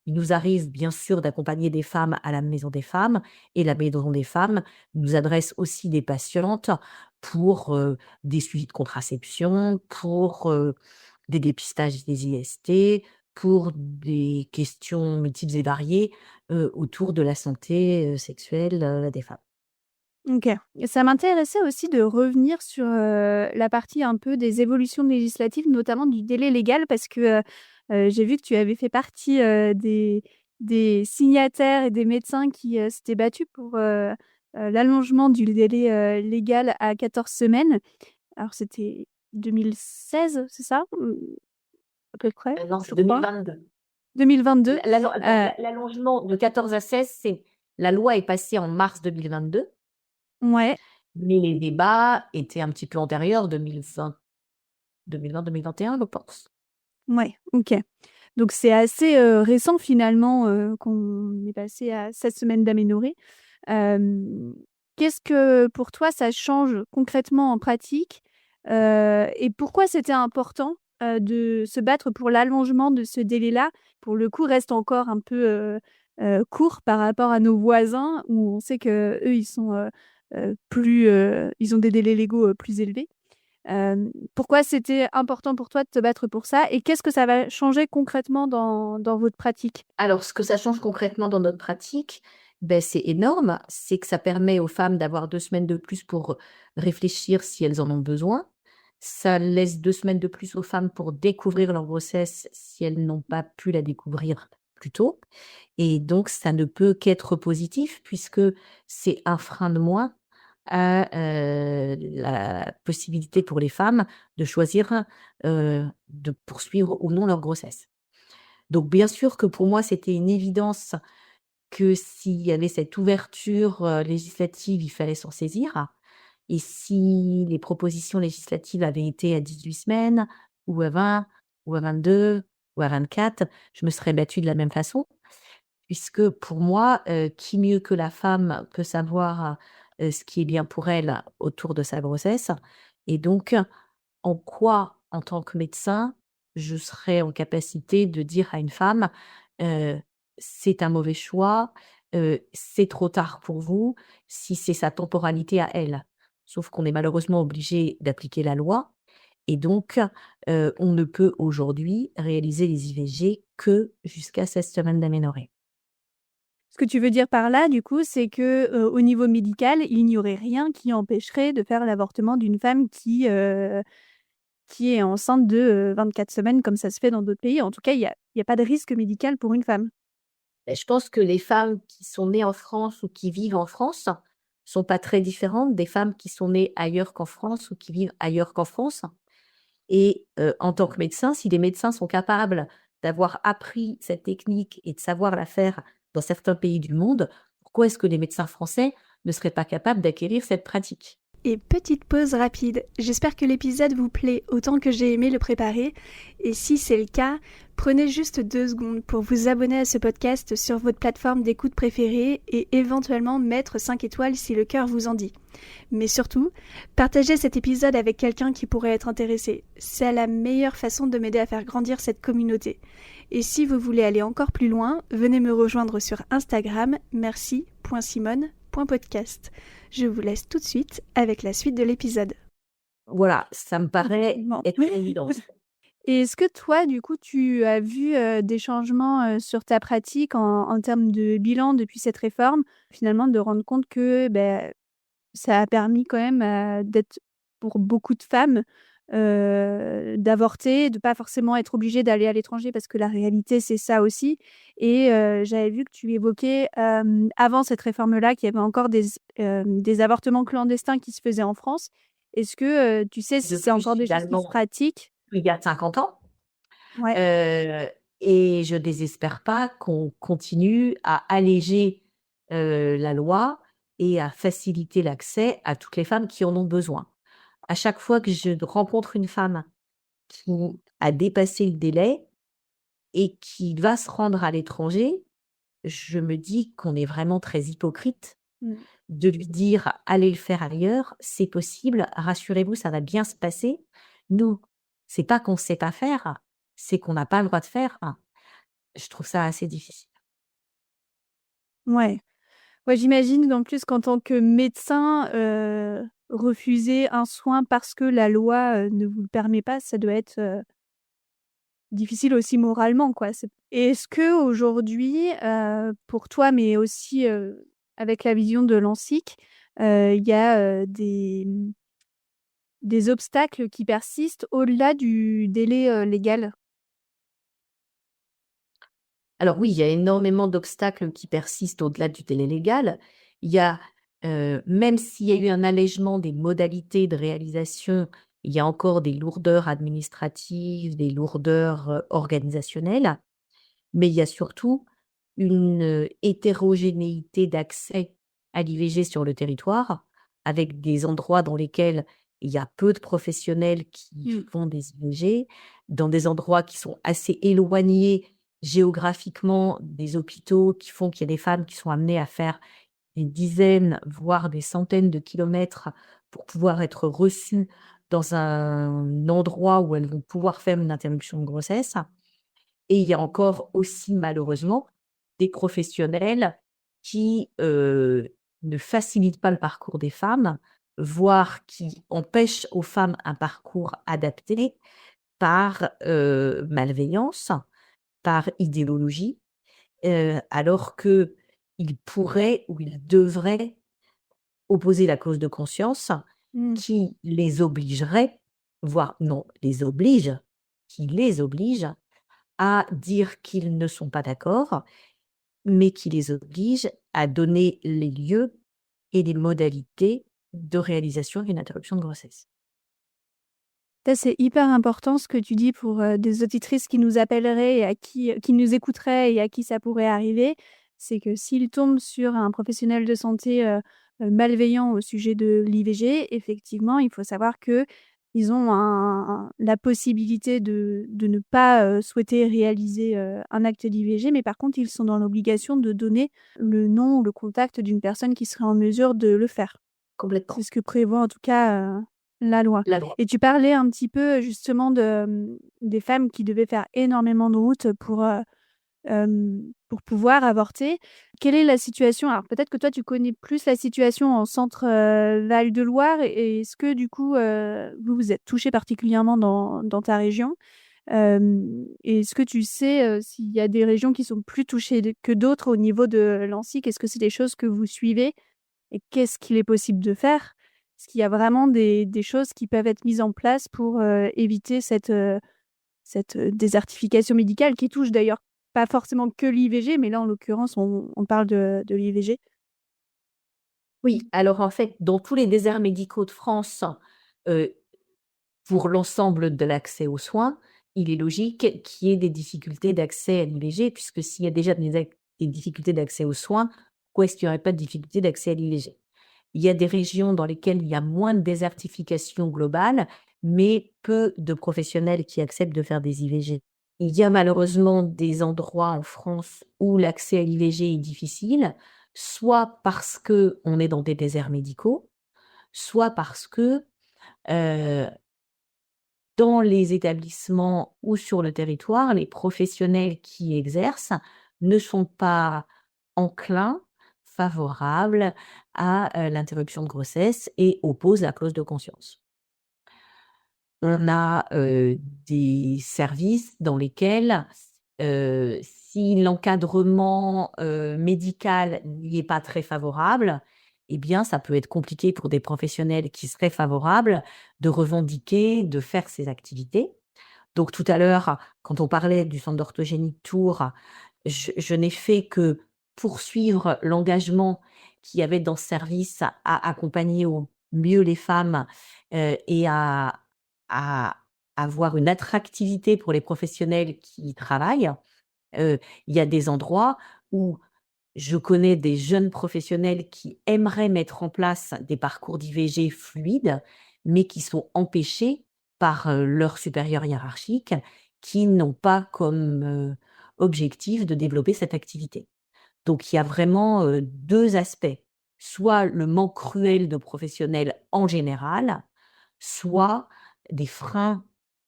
nous arrive bien sûr d'accompagner des femmes à la Maison des femmes et la Maison des femmes nous adresse aussi des patientes pour des suivis de contraception, pour des dépistages des IST, pour des questions multiples et variées autour de la santé sexuelle des femmes. OK. Ça m'intéressait aussi de revenir sur, la partie un peu des évolutions législatives, notamment du délai légal parce que, j'ai vu que tu avais fait partie, des signataires et des médecins qui, s'étaient battus pour, l'allongement du délai, légal à 14 semaines. Alors c'était 2016, c'est ça? À peu près, Non, je c'est crois? 2022. 2022. L'allongement de 14 à 16, la loi est passée en mars 2022. Ouais, Mais les débats étaient un petit peu antérieurs, 2020-2021, je pense. ouais, OK. Donc c'est assez, récent finalement, qu'on est passé à 7 semaines d'aménorrhée. Hem, Qu'est-ce que pour toi ça change concrètement en pratique? Et pourquoi c'était important, de se battre pour l'allongement de ce délai-là? Pour le coup, reste encore un peu, court par rapport à nos voisins où on sait qu'eux, ils sont, plus, ils ont des délais légaux, plus élevés. Pourquoi c'était important pour toi de te battre pour ça et qu'est-ce que ça va changer concrètement dans votre pratique? Alors, ce que ça change concrètement dans notre pratique, c'est énorme. C'est que ça permet aux femmes d'avoir 2 semaines de plus pour réfléchir si elles en ont besoin. Ça laisse 2 semaines de plus aux femmes pour découvrir leur grossesse si elles n'ont pas pu la découvrir plus tôt. Et donc, ça ne peut qu'être positif puisque c'est un frein de moins à la possibilité pour les femmes de choisir de poursuivre ou non leur grossesse. Donc bien sûr que pour moi, c'était une évidence que s'il y avait cette ouverture, législative, il fallait s'en saisir et si les propositions législatives avaient été à 18 semaines ou à 20 ou à 22 ou à 24, je me serais battue de la même façon puisque pour moi, qui mieux que la femme peut savoir, ce qui est bien pour elle autour de sa grossesse et donc en quoi, en tant que médecin, je serais en capacité de dire à une femme, heu: «C'est un mauvais choix, c'est trop tard pour vous», si c'est sa temporalité à elle. Sauf qu'on est malheureusement obligé d'appliquer la loi et donc on ne peut aujourd'hui réaliser les IVG que jusqu'à 16 semaines d'aménorrhée. Ce que tu veux dire par là, du coup, c'est que, au niveau médical, il n'y aurait rien qui empêcherait de faire l'avortement d'une femme qui est enceinte de, 24 semaines comme ça se fait dans d'autres pays. En tout cas, il y a pas de risque médical pour une femme. Je pense que les femmes qui sont nées en France ou qui vivent en France sont pas très différentes des femmes qui sont nées ailleurs qu'en France ou qui vivent ailleurs qu'en France. Et en tant que médecin, si les médecins sont capables d'avoir appris cette technique et de savoir la faire dans certains pays du monde, pourquoi est-ce que les médecins français ne seraient pas capables d'acquérir cette pratique? Et petite pause rapide, j'espère que l'épisode vous plaît autant que j'ai aimé le préparer. Et si c'est le cas, prenez juste 2 secondes pour vous abonner à ce podcast sur votre plateforme d'écoute préférée et éventuellement mettre 5 étoiles si le cœur vous en dit. Mais surtout, partagez cet épisode avec quelqu'un qui pourrait être intéressé. C'est la meilleure façon de m'aider à faire grandir cette communauté. Et si vous voulez aller encore plus loin, venez me rejoindre sur Instagram, merci.simone.podcast. Je vous laisse tout de suite avec la suite de l'épisode. Voilà, ça me paraît Effectivement. être une évidence. Et est-ce que toi, du coup, tu as vu, des changements, sur ta pratique en termes de bilan depuis cette réforme? Finalement, de rendre compte que, ça a permis quand même, d'être pour beaucoup de femmes, d'avorter, de pas forcément être obligé d'aller à l'étranger parce que la réalité, c'est ça aussi. Et j'avais vu que tu évoquais, avant cette réforme-là, qu'il y avait encore des avortements clandestins qui se faisaient en France. Est-ce que tu sais si c'est Depuis encore des choses qui se finalement, pratiquent? il y a 50 ans. Ouais. Euh, et je désespère pas qu'on continue à alléger la loi et à faciliter l'accès à toutes les femmes qui en ont besoin. À chaque fois que je rencontre une femme qui a dépassé le délai et qui va se rendre à l'étranger, je me dis qu'on est vraiment très hypocrite Mmh. de lui dire: «Allez le faire ailleurs, c'est possible, rassurez-vous, ça va bien se passer». Nous, c'est pas qu'on sait pas faire, c'est qu'on n'a pas le droit de faire. Je trouve ça assez difficile. Ouais. Ouais, j'imagine en plus qu'en tant que médecin, refuser un soin parce que la loi, ne vous le permet pas, ça doit être, difficile aussi moralement, quoi. C'est et est-ce qu'aujourd'hui, pour toi, mais aussi, avec la vision de l'ANSSIC, il y a, des obstacles qui persistent au-delà du délai, légal? Alors oui, il y a énormément d'obstacles qui persistent au-delà du délai légal. Il y a, même s'il y a eu un allègement des modalités de réalisation, il y a encore des lourdeurs administratives, des lourdeurs, organisationnelles, mais il y a surtout une, hétérogénéité d'accès à l'IVG sur le territoire, avec des endroits dans lesquels il y a peu de professionnels qui Mmh. font des IVG, dans des endroits qui sont assez éloignés géographiquement des hôpitaux, qui font qu'il y a des femmes qui sont amenées à faire des dizaines, voire des centaines de kilomètres pour pouvoir être reçues dans un endroit où elles vont pouvoir faire une interruption de grossesse. Et il y a encore aussi malheureusement des professionnels qui, ne facilitent pas le parcours des femmes, voire qui empêchent aux femmes un parcours adapté par, malveillance, par idéologie, alors qu'ils pourraient ou ils devraient opposer la cause de conscience Mmh. qui les obligerait, voire non, les oblige, qui les oblige à dire qu'ils ne sont pas d'accord, mais qui les oblige à donner les lieux et les modalités de réalisation d'une interruption de grossesse. Ça, c'est hyper important ce que tu dis pour, des auditrices qui nous appelleraient et à qui nous écouteraient et à qui ça pourrait arriver. C'est que s'ils tombent sur un professionnel de santé, malveillant au sujet de l'IVG, effectivement, il faut savoir qu'ils ont la possibilité de ne pas, souhaiter réaliser, un acte d'IVG, mais par contre, ils sont dans l'obligation de donner le nom ou le contact d'une personne qui serait en mesure de le faire. C'est Complètement. ce que prévoit en tout cas, la loi. La loi. Et tu parlais un petit peu justement des femmes qui devaient faire énormément de route pour pouvoir avorter. Quelle est la situation? Alors peut-être que toi tu connais plus la situation en centre, Val-de-Loire et est-ce que du coup, vous, vous êtes touchés particulièrement dans ta région? Et est-ce que tu sais, s'il y a des régions qui sont plus touchées que d'autres au niveau de l'ANSSIC? Est-ce que c'est des choses que vous suivez? Et qu'est-ce qu'il est possible de faire? Est-ce qu'il y a vraiment des choses qui peuvent être mises en place pour, éviter cette désertification médicale qui touche d'ailleurs pas forcément que l'IVG, mais là, en l'occurrence, on parle de l'IVG? Oui, alors en fait, dans tous les déserts médicaux de France, heu, pour l'ensemble de l'accès aux soins, il est logique qu'il y ait des difficultés d'accès à l'IVG, puisque s'il y a déjà des difficultés d'accès aux soins, pourquoi est-ce qu'il n'y aurait pas de difficultés d'accès à l'IVG? Il y a des régions dans lesquelles il y a moins de désertification globale, mais peu de professionnels qui acceptent de faire des IVG. Il y a malheureusement des endroits en France où l'accès à l'IVG est difficile, soit parce qu'on est dans des déserts médicaux, soit parce que, heu, dans les établissements ou sur le territoire, les professionnels qui exercent ne sont pas enclins, favorables à, l'interruption de grossesse et opposent la clause de conscience. On a, des services dans lesquels, si l'encadrement, médical n'y est pas très favorable, eh bien, ça peut être compliqué pour des professionnels qui seraient favorables de revendiquer, de faire ces activités. Donc tout à l'heure, quand on parlait du centre d'orthogénie de Tours, je n'ai fait que poursuivre l'engagement qu'il y avait dans ce service à accompagner au mieux les femmes, et à avoir une attractivité pour les professionnels qui y travaillent. Il y a des endroits où je connais des jeunes professionnels qui aimeraient mettre en place des parcours d'IVG fluides, mais qui sont empêchés par, leurs supérieurs hiérarchiques qui n'ont pas comme, objectif de développer cette activité. Donc il y a vraiment, 2 aspects. Soit le manque cruel de professionnels en général, soit des freins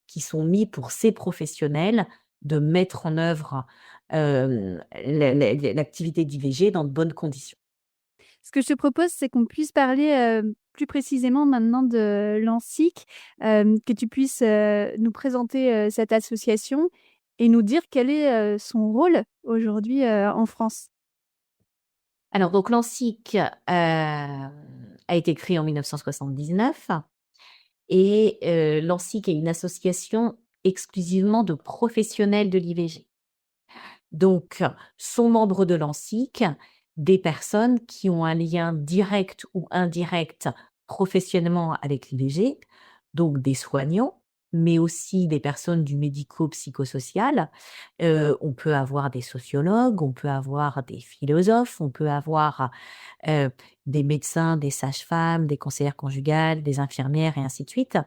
qui sont mis pour ces professionnels de mettre en œuvre, l'activité d'IVG dans de bonnes conditions. Ce que je te propose, c'est qu'on puisse parler, plus précisément maintenant de l'ANSIC, que tu puisses, nous présenter, cette association et nous dire quel est, son rôle aujourd'hui, en France. Alors donc l'ANSIC, a été créé en 1979 et l'ANSIC est une association exclusivement de professionnels de l'IVG. Donc sont membres de l'ANSIC des personnes qui ont un lien direct ou indirect professionnellement avec l'IVG, donc des soignants, mais aussi des personnes du médico-psychosocial. On peut avoir des sociologues, on peut avoir des philosophes, on peut avoir, heu, des médecins, des sages-femmes, des conseillères conjugales, des infirmières et ainsi de suite.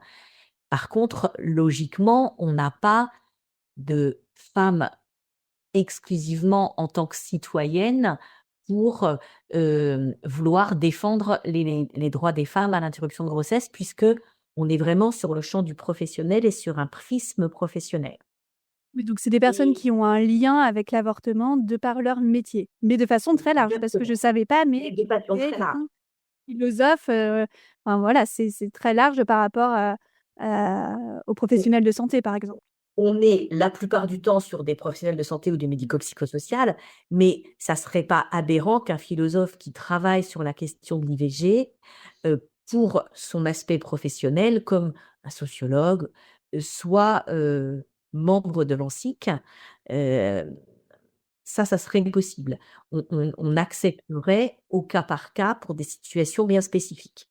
Par contre, logiquement, on n'a pas de femmes exclusivement en tant que citoyenne pour, vouloir défendre les droits des femmes à l'interruption de grossesse, puisque on est vraiment sur le champ du professionnel et sur un prisme professionnel. Oui, donc c'est des personnes Et qui ont un lien avec l'avortement de par leur métier, mais de façon très large parce que je exactement, savais pas, et mais des passions très rares. médecins, philosophes, enfin voilà, c'est très large par rapport aux professionnels de santé, par exemple. On est la plupart du temps sur des professionnels de santé ou du médico-psychosocial, mais ça serait pas aberrant qu'un philosophe qui travaille sur la question de l'IVG, pour son aspect professionnel, comme un sociologue, soit, membre de l'ANSIC. Heu, ça serait possible. On accepterait au cas par cas pour des situations bien spécifiques.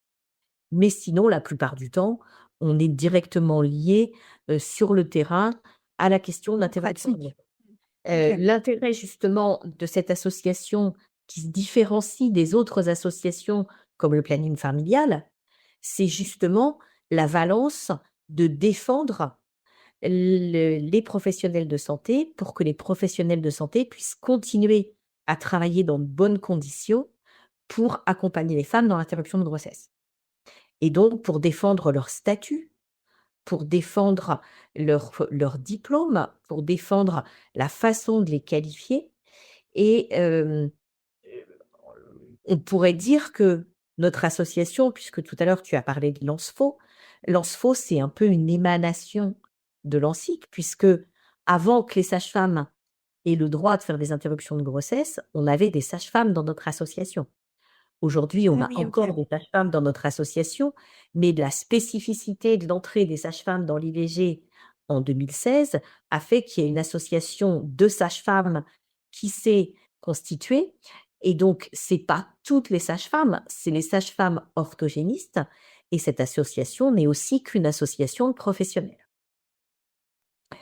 Mais sinon, la plupart du temps, on est directement lié, sur le terrain à la question de En l'interruption de pratique. grossesse. OK. L'intérêt justement de cette association qui se différencie des autres associations comme le planning familial, c'est justement la valence de défendre les professionnels de santé pour que les professionnels de santé puissent continuer à travailler dans de bonnes conditions pour accompagner les femmes dans l'interruption de grossesse. Et donc pour défendre leur statut, pour défendre leur diplôme, pour défendre la façon de les qualifier et on pourrait dire que notre association, puisque tout à l'heure tu as parlé de l'ANSFO, l'ANSFO, c'est un peu une émanation de l'ANSIC puisque avant que les sages-femmes aient le droit de faire des interruptions de grossesse, on avait des sages-femmes dans notre association. Aujourd'hui, on Ah a oui, OK. encore des sages-femmes dans notre association, mais la spécificité de l'entrée des sages-femmes dans l'IVG en 2016 a fait qu'il y a une association de sages-femmes qui s'est constituée et donc c'est pas toutes les sages-femmes, c'est les sages-femmes orthogénistes et cette association n'est aussi qu'une association de professionnels.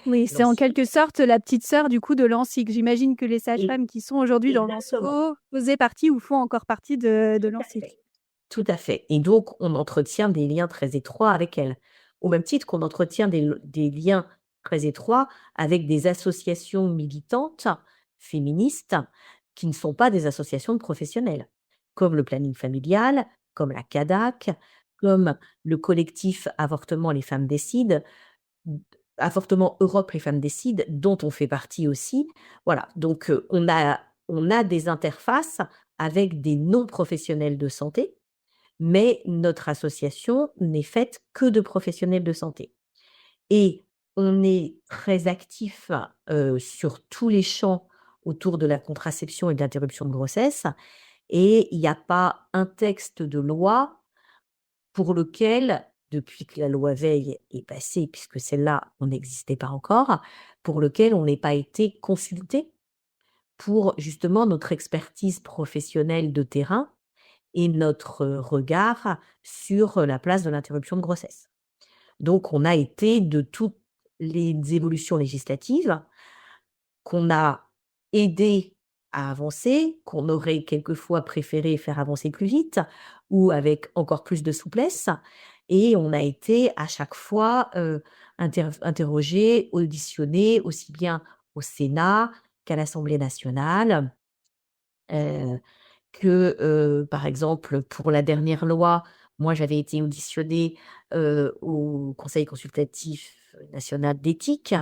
Oui, c'est en L'ANSI quelque sorte la petite sœur du coup de l'ANSIC. J'imagine que les e sages-femmes qui sont aujourd'hui dans exactement. l'ANSPO faisaient partie ou font encore partie de Tout à l'ANSIC. fait. Tout à fait et donc on entretient des liens très étroits avec elles. Au même titre qu'on entretient des liens très étroits avec des associations militantes féministes qui ne sont pas des associations de professionnels, comme le planning familial, comme la CADAC, comme le collectif Avortement les femmes décident, d Avortement Europe les femmes décident, dont on fait partie aussi. Voilà, donc on a des interfaces avec des non professionnels de santé mais notre association n'est faite que de professionnels de santé et on est très actif, sur tous les champs autour de la contraception et de l'interruption de grossesse et il n'y a pas un texte de loi pour lequel, depuis que la loi Veil est passée, puisque celle-là, on n'existait pas encore, pour lequel on n'ait pas été consulté pour justement notre expertise professionnelle de terrain et notre regard sur la place de l'interruption de grossesse. Donc, on a été de toutes les évolutions législatives qu'on a aidé à avancer, qu'on aurait quelquefois préféré faire avancer plus vite ou avec encore plus de souplesse. Et on a été à chaque fois interrogé, auditionné, aussi bien au Sénat qu'à l'Assemblée nationale. euh, par exemple, pour la dernière loi, moi, j'avais été auditionnée au Conseil consultatif national d'éthique.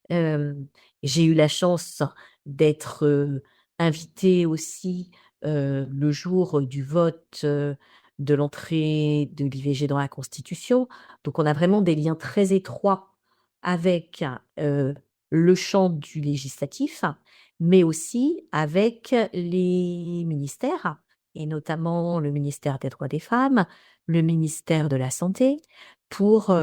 J'ai eu la chance d'être invitée aussi le jour du vote de l'entrée de l'IVG dans la Constitution. Donc, on a vraiment des liens très étroits avec le champ du législatif, mais aussi avec les ministères, et notamment le ministère des droits des femmes, le ministère de la Santé, pour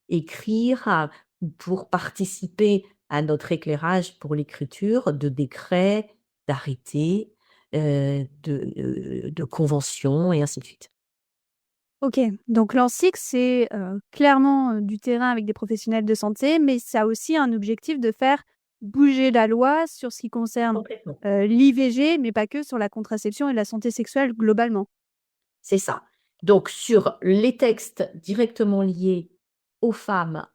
écrire, pour participer à notre éclairage pour l'écriture de décrets, d'arrêtés, de conventions et ainsi de suite. Ok, donc l'ANSSIC, c'est clairement du terrain avec des professionnels de santé, mais ça a aussi un objectif de faire bouger la loi sur ce qui concerne Complètement. l'IVG, mais pas que, sur la contraception et la santé sexuelle globalement. C'est ça. Donc, sur les textes directement liés aux femmes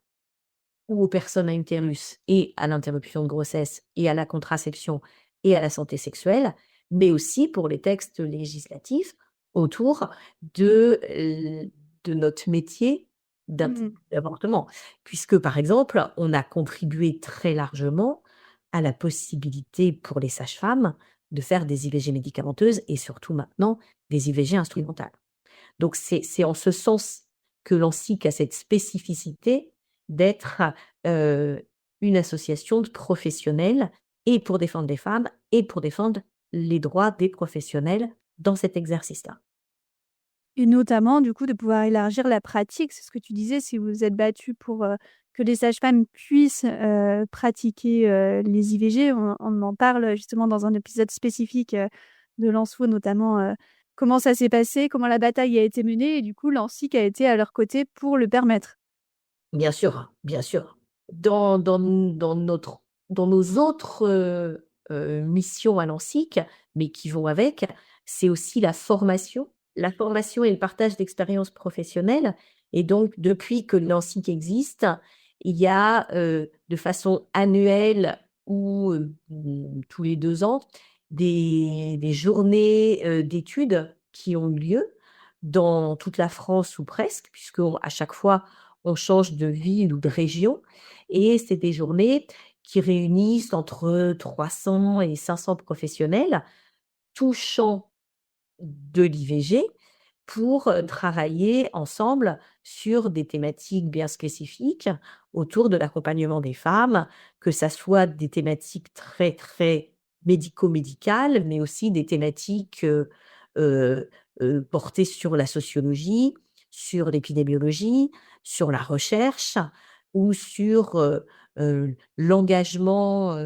ou aux personnes à utérus et à l'interruption de grossesse et à la contraception et à la santé sexuelle, mais aussi pour les textes législatifs autour de notre métier d'avortement. Puisque, par exemple, on a contribué très largement à la possibilité pour les sages-femmes de faire des IVG médicamenteuses et surtout maintenant des IVG instrumentales. Donc, c'est en ce sens que l'ANSSIC a cette spécificité d'être une association de professionnels et pour défendre les femmes et pour défendre les droits des professionnels dans cet exercice-là. Et notamment, du coup, de pouvoir élargir la pratique. C'est ce que tu disais, si vous vous êtes battu pour que les sages-femmes puissent pratiquer les IVG. On en parle justement dans un épisode spécifique de l'ANSFO, notamment comment ça s'est passé, comment la bataille a été menée. Et du coup, l'ANSSIC a été à leur côté pour le permettre. Bien sûr, bien sûr. Dans nos autres missions à l'ANSSIC, mais qui vont avec, c'est aussi la formation et le partage d'expériences professionnelles. Et donc, depuis que l'ANSSIC existe, il y a de façon annuelle ou tous les 2 ans, des journées d'études qui ont eu lieu dans toute la France ou presque, puisque à chaque fois, on change de ville ou de région, et c'est des journées qui réunissent entre 300 et 500 professionnels touchant de l'IVG pour travailler ensemble sur des thématiques bien spécifiques autour de l'accompagnement des femmes, que ça soit des thématiques très, très médico-médicales, mais aussi des thématiques portées sur la sociologie, sur l'épidémiologie, sur la recherche ou sur l'engagement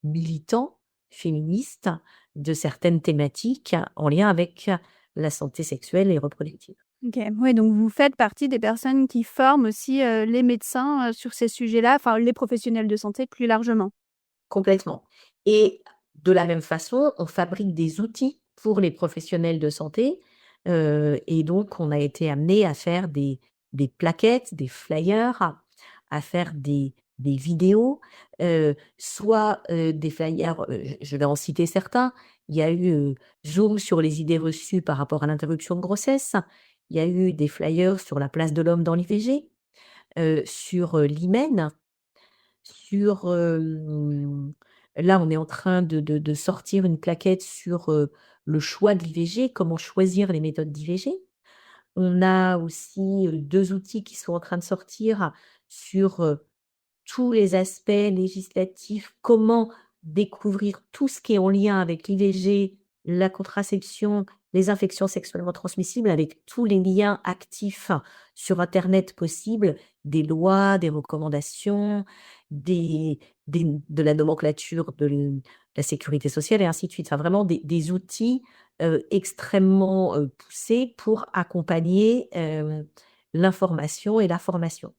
militant féministe de certaines thématiques en lien avec la santé sexuelle et reproductive. Ok, oui, donc vous faites partie des personnes qui forment aussi les médecins sur ces sujets-là, enfin les professionnels de santé plus largement. Complètement. Et de la même façon, on fabrique des outils pour les professionnels de santé. Et donc, on a été amené à faire des plaquettes, des flyers, à faire des vidéos, soit des flyers, je vais en citer certains. Il y a eu Zoom sur les idées reçues par rapport à l'interruption de grossesse. Il y a eu des flyers sur la place de l'homme dans l'IVG, sur l'hymen, sur là, on est en train de sortir une plaquette sur le choix de l'IVG, comment choisir les méthodes d'IVG. On a aussi 2 outils qui sont en train de sortir sur tous les aspects législatifs, comment découvrir tout ce qui est en lien avec l'IVG la contraception, les infections sexuellement transmissibles avec tous les liens actifs sur Internet possibles, des lois, des recommandations, de la nomenclature de la sécurité sociale et ainsi de suite. Enfin, vraiment des outils extrêmement poussés pour accompagner l'information et la formation.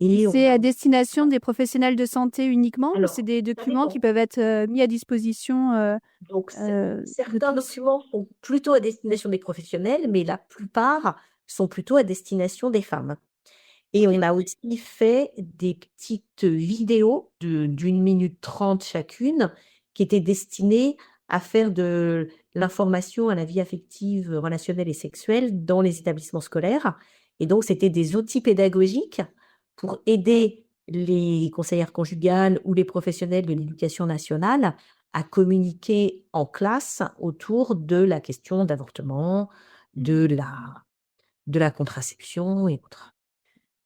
Et on C'est à a destination des professionnels de santé uniquement ou c'est alors, des ça documents qui dépend. peuvent être mis à disposition Donc, de certains tous? documents sont plutôt à destination des professionnels, mais la plupart sont plutôt à destination des femmes. Et on a aussi fait des petites vidéos d'1 minute 30 chacune, qui étaient destinées à faire de l'information à la vie affective, relationnelle et sexuelle dans les établissements scolaires. Et donc, c'était des outils pédagogiques pour aider les conseillères conjugales ou les professionnels de l'éducation nationale à communiquer en classe autour de la question d'avortement, de la contraception et autres.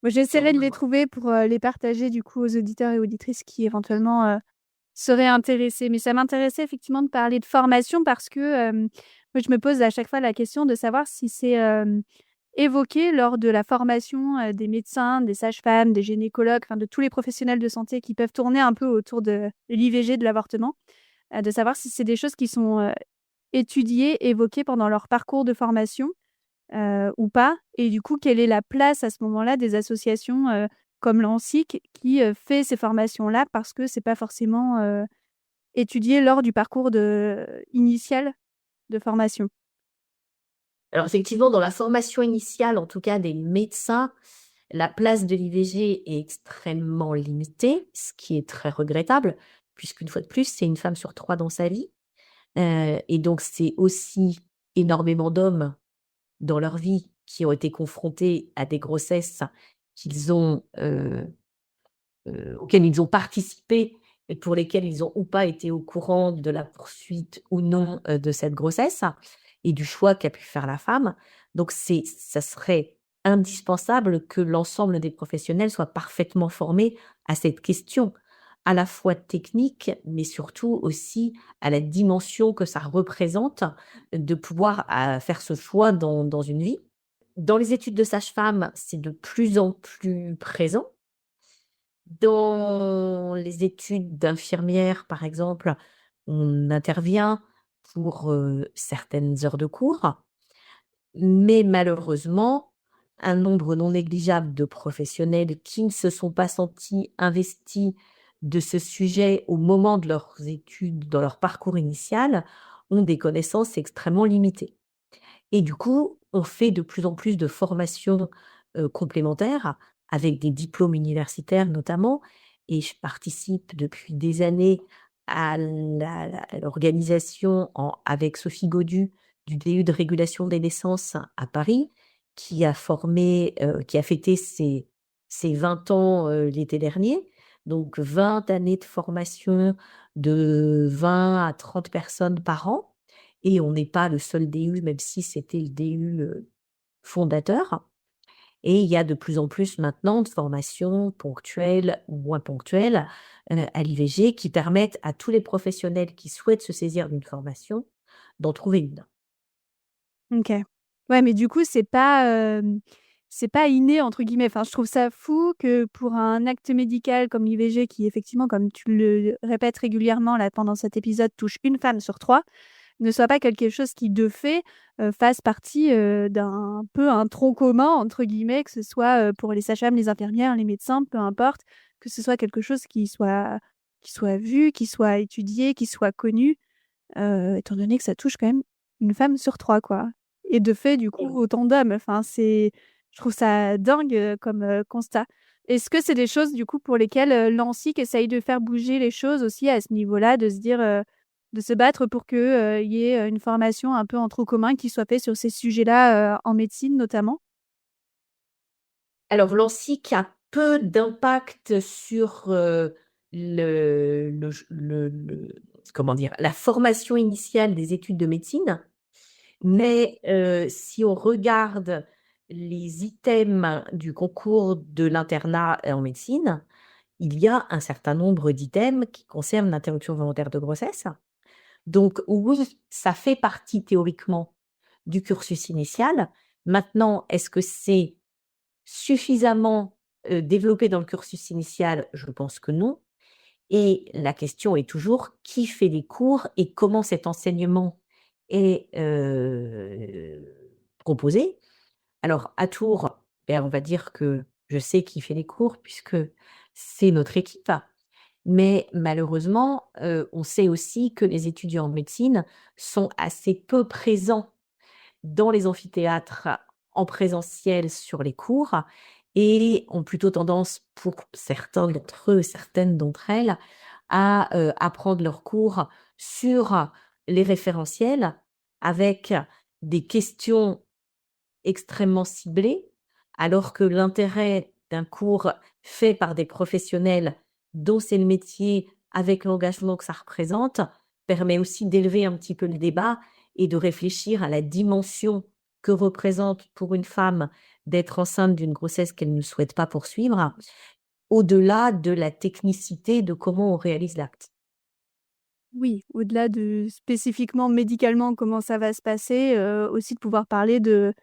Moi, j'essaierai de les trouver pour les partager du coup aux auditeurs et auditrices qui éventuellement seraient intéressés. Mais ça m'intéressait effectivement de parler de formation parce que moi, je me pose à chaque fois la question de savoir si c'est évoqué lors de la formation des médecins, des sages-femmes, des gynécologues, enfin de tous les professionnels de santé qui peuvent tourner un peu autour de l'IVG, de l'avortement, de savoir si c'est des choses qui sont étudiées, évoquées pendant leur parcours de formation ou pas? Et du coup, quelle est la place à ce moment-là des associations comme l'ANSIC qui fait ces formations-là parce que c'est pas forcément étudié lors du parcours initial de formation? Alors effectivement, dans la formation initiale, en tout cas des médecins, la place de l'IVG est extrêmement limitée, ce qui est très regrettable, puisqu'une fois de plus, c'est une femme sur 3 dans sa vie. Et donc c'est aussi énormément d'hommes dans leur vie qui ont été confrontés à des grossesses qu'ils ont, auxquelles ils ont participé et pour lesquelles ils ont ou pas été au courant de la poursuite ou non, de cette grossesse et du choix qu'a pu faire la femme. Donc ça serait indispensable que l'ensemble des professionnels soient parfaitement formés à cette question, à la fois technique, mais surtout aussi à la dimension que ça représente de pouvoir, faire ce choix dans une vie. Dans les études de sage-femme, c'est de plus en plus présent. Dans les études d'infirmière, par exemple, on intervient pour, certaines heures de cours, mais malheureusement, un nombre non négligeable de professionnels qui ne se sont pas sentis investis de ce sujet au moment de leurs études, dans leur parcours initial, ont des connaissances extrêmement limitées. Et du coup, on fait de plus en plus de formations, complémentaires avec des diplômes universitaires notamment et je participe depuis des années à l'organisation avec Sophie Gaudu du DU de régulation des naissances à Paris, qui a fêté ses 20 ans, l'été dernier. Donc 20 années de formation de 20 à 30 personnes par an et on n'est pas le seul DU, même si c'était le DU, fondateur. Et il y a de plus en plus maintenant de formations ponctuelles ou moins ponctuelles, à l'IVG qui permettent à tous les professionnels qui souhaitent se saisir d'une formation, d'en trouver une. OK. Ouais, mais du coup, c'est pas «inné» entre guillemets. Enfin, je trouve ça fou que pour un acte médical comme l'IVG qui effectivement, comme tu le répètes régulièrement là pendant cet épisode, touche une femme sur 3, ne soit pas quelque chose qui de fait, fasse partie, d'un peu un «tronc commun» entre guillemets, que ce soit, pour les sages-femmes, les infirmières, les médecins, peu importe, que ce soit quelque chose qui soit vu, qui soit étudié, qui soit connu, étant donné que ça touche quand même une femme sur 3 quoi et de fait, du coup, autant d'hommes. Enfin, je trouve ça dingue, comme, constat. Est-ce que c'est des choses, du coup, pour lesquelles, l'ANSSIC essaye de faire bouger les choses aussi à ce niveau-là, de se dire, de se battre pour que, il y ait, une formation un peu en tronc commun qui soit faite sur ces sujets-là, en médecine notamment? Alors l'ANSSIC a peu d'impact sur, comment dire? La formation initiale des études de médecine. Mais si on regarde les items du concours de l'internat en médecine, il y a un certain nombre d'items qui concernent l'interruption volontaire de grossesse. Donc oui, ça fait partie théoriquement du cursus initial. Maintenant, est-ce que c'est suffisamment développé dans le cursus initial? Je pense que non. Et la question est toujours qui fait les cours et comment cet enseignement est proposé. Alors, à Tours, on va dire que je sais qui fait les cours puisque c'est notre équipe. Mais malheureusement, on sait aussi que les étudiants en médecine sont assez peu présents dans les amphithéâtres en présentiel sur les cours et ont plutôt tendance, pour certains d'entre eux, certaines d'entre elles, à apprendre leurs cours sur les référentiels avec des questions extrêmement ciblées, alors que l'intérêt d'un cours fait par des professionnels dont c'est le métier, avec l'engagement que ça représente, permet aussi d'élever un petit peu le débat et de réfléchir à la dimension que représente pour une femme d'être enceinte d'une grossesse qu'elle ne souhaite pas poursuivre, au-delà de la technicité de comment on réalise l'acte. Oui, au-delà de spécifiquement médicalement comment ça va se passer, aussi de pouvoir parler de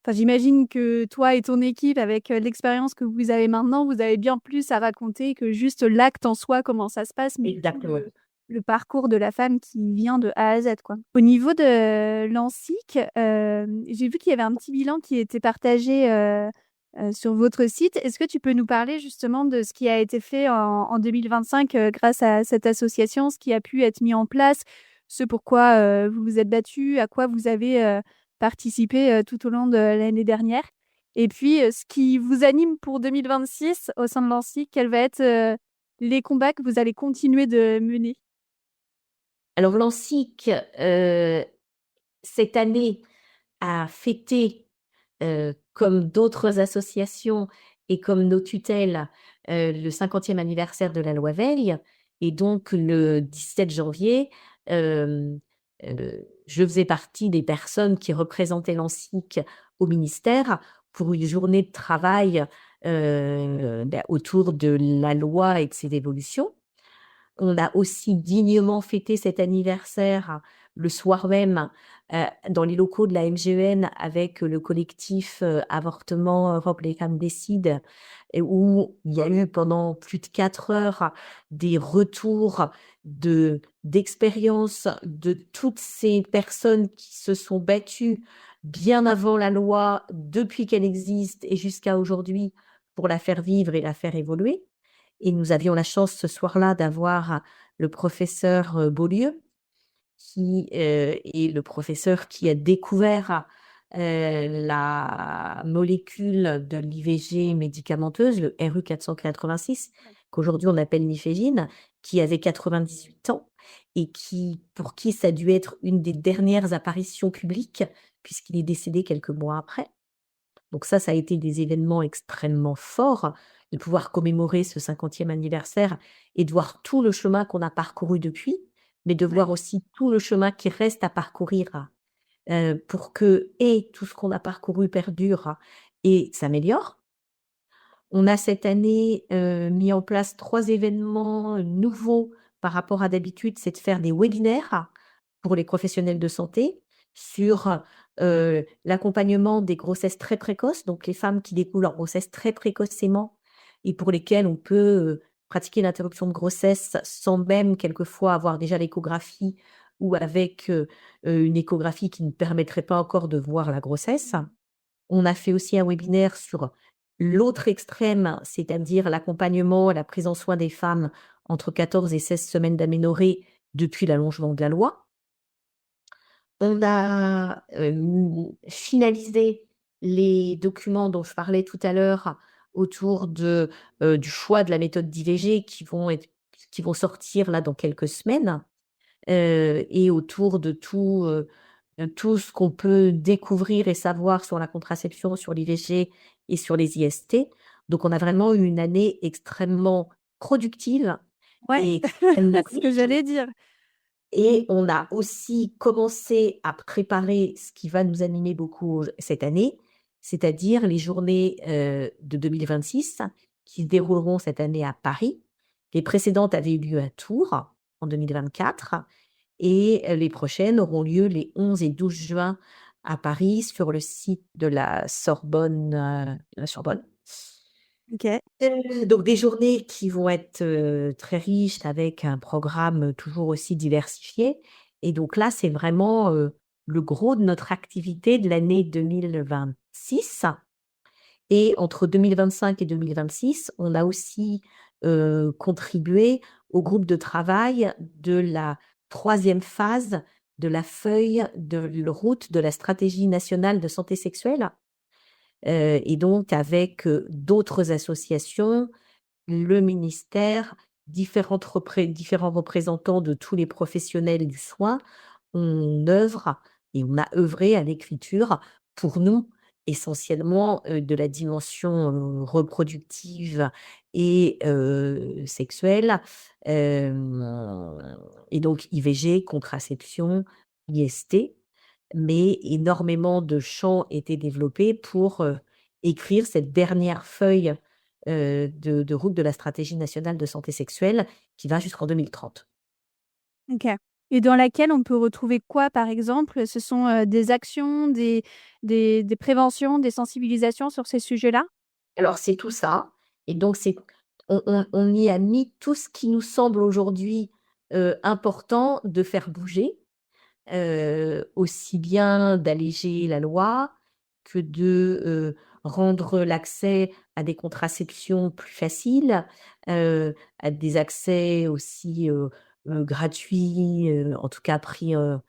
enfin, j'imagine que toi et ton équipe avec, l'expérience que vous avez maintenant, vous avez bien plus à raconter que juste l'acte en soi, comment ça se passe, mais tout Exactement. le parcours de la femme qui vient de A à Z, quoi. Au niveau de l'ANSSIC, j'ai vu qu'il y avait un petit bilan qui était partagé, sur votre site. Est-ce que tu peux nous parler justement de ce qui a été fait en 2025, grâce à cette association, ce qui a pu être mis en place, ce pourquoi, vous vous êtes battus, à quoi vous avez, participé, tout au long de l'année dernière? Et puis, ce qui vous anime pour 2026 au sein de l'ANSSIC, quels va être, les combats que vous allez continuer de mener? Alors l'ANSSIC, cette année, a fêté, comme d'autres associations et comme nos tutelles, le 50e anniversaire de la loi Veil et donc le 17 janvier, je faisais partie des personnes qui représentaient l'ANSSIC au ministère pour une journée de travail, autour de la loi et de ses évolutions. On a aussi dignement fêté cet anniversaire le soir même, dans les locaux de la MGEN avec le collectif, Avortement Europe Les Femmes Décident et où il y a eu pendant plus de 4 heures des retours d'expériences de toutes ces personnes qui se sont battues bien avant la loi, depuis qu'elle existe et jusqu'à aujourd'hui pour la faire vivre et la faire évoluer. Et nous avions la chance ce soir-là d'avoir le professeur, Beaulieu qui, est le professeur qui a découvert, la molécule de l'IVG médicamenteuse, le RU 486, qu'aujourd'hui on appelle Nifégine, qui avait 98 ans et pour qui ça a dû être une des dernières apparitions publiques puisqu'il est décédé quelques mois après. Donc ça a été des événements extrêmement forts de pouvoir commémorer ce 50e anniversaire et de voir tout le chemin qu'on a parcouru depuis, mais de voir aussi tout le chemin qui reste à parcourir, pour que et tout ce qu'on a parcouru perdure et s'améliore. On a cette année, mis en place 3 événements, nouveaux par rapport à d'habitude, c'est de faire des webinaires pour les professionnels de santé sur, l'accompagnement des grossesses très précoces, donc les femmes qui découvrent leur grossesse très précocement et pour lesquelles on peut, pratiquer l'interruption de grossesse sans même quelquefois avoir déjà l'échographie ou avec, une échographie qui ne permettrait pas encore de voir la grossesse. On a fait aussi un webinaire sur l'autre extrême, c'est-à-dire l'accompagnement et la prise en soin des femmes entre 14 et 16 semaines d'aménorrhée depuis l'allongement de la loi. On a, finalisé les documents dont je parlais tout à l'heure autour du choix de la méthode d'IVG qui vont sortir là dans quelques semaines, et autour de tout ce qu'on peut découvrir et savoir sur la contraception, sur l'IVG et sur les IST. Donc on a vraiment eu une année extrêmement productive Ouais, et extrêmement c'est ce que riche. j'allais dire. Et on a aussi commencé à préparer ce qui va nous animer beaucoup cette année, c'est-à-dire les journées, de 2026 qui se dérouleront cette année à Paris. Les précédentes avaient eu lieu à Tours en 2024 Et les prochaines auront lieu les 11 et 12 juin à Paris, sur le site de la Sorbonne. Ok. Donc des journées qui vont être très riches, avec un programme toujours aussi diversifié. Et donc là, c'est vraiment le gros de notre activité de l'année 2026. Et entre 2025 et 2026, on a aussi contribué au groupe de travail de la troisième phase de la feuille de route de la stratégie nationale de santé sexuelle. Et donc avec d'autres associations, le ministère, différents représentants de tous les professionnels du soin, on œuvre et on a œuvré à l'écriture, pour nous, essentiellement, de la dimension reproductive et sexuelle, et donc IVG, contraception, IST, mais énormément de champs étaient développés pour écrire cette dernière feuille de route de la stratégie nationale de santé sexuelle, qui va jusqu'en 2030. Ok. Et dans laquelle on peut retrouver quoi, par exemple? Ce sont des actions, des préventions, des sensibilisations sur ces sujets-là? Alors c'est tout ça, et donc on y a mis tout ce qui nous semble aujourd'hui important de faire bouger, aussi bien d'alléger la loi que de rendre l'accès à des contraceptions plus faciles, à des accès aussi gratuits, en tout cas pris en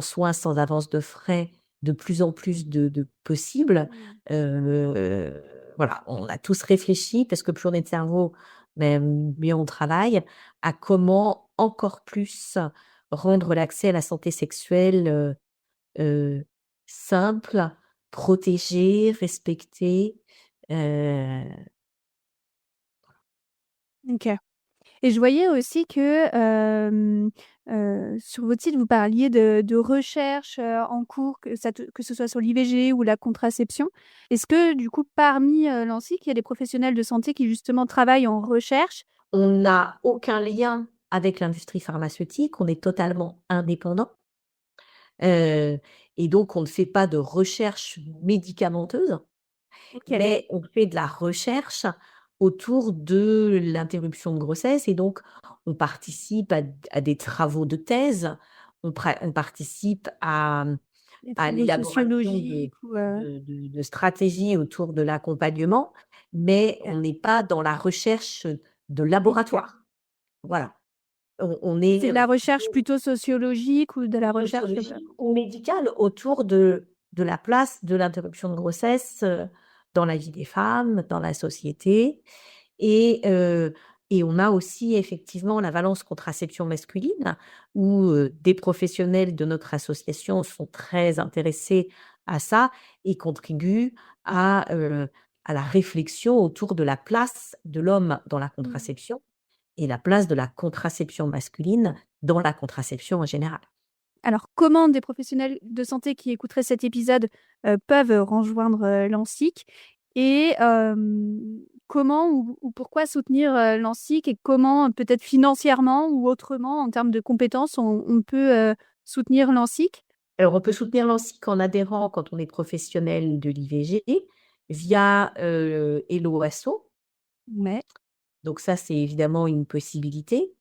soin sans avance de frais, de plus en plus de possibles. Voilà, on a tous réfléchi, parce que plus on est de cerveau, mieux on travaille, à comment encore plus rendre l'accès à la santé sexuelle heu, simple, protégé, respecté. Heu Ok. Et je voyais aussi que, sur votre site, vous parliez de recherches, en cours, que ce soit sur l'IVG ou la contraception. Est-ce que du coup, parmi, l'ANSSIC, il y a des professionnels de santé qui justement travaillent en recherche? on n'a aucun lien avec l'industrie pharmaceutique, on est totalement indépendant, heu et donc on ne fait pas de recherche médicamenteuse. OK. Mais on fait de la recherche autour de l'interruption de grossesse, et donc on participe à des travaux de thèse, on participe Des à travaux l'élaboration sociologiques ou, de stratégies autour de l'accompagnement, mais OK. on n'est pas dans la recherche de OK. laboratoire. Voilà, on C'est est de la recherche plutôt sociologique ou de la recherche, sociologique ou médicale autour de la place de l'interruption de grossesse dans la vie des femmes, dans la société. Et, heu et on a aussi effectivement la Valence contraception masculine, où des professionnels de notre association sont très intéressés à ça et contribuent à la réflexion autour de la place de l'homme dans la Mmh. contraception et la place de la contraception masculine dans la contraception en général. Alors, comment des professionnels de santé qui écouteraient cet épisode, peuvent rejoindre, l'ANSSIC? Et comment ou pourquoi soutenir, l'ANSSIC, et comment, peut-être financièrement ou autrement, en termes de compétences, on peut, soutenir l'ANSSIC? Alors, on peut soutenir l'ANSSIC en adhérant, quand on est professionnel de l'IVG, via Hello Asso. Ouais. Donc ça, c'est évidemment une possibilité.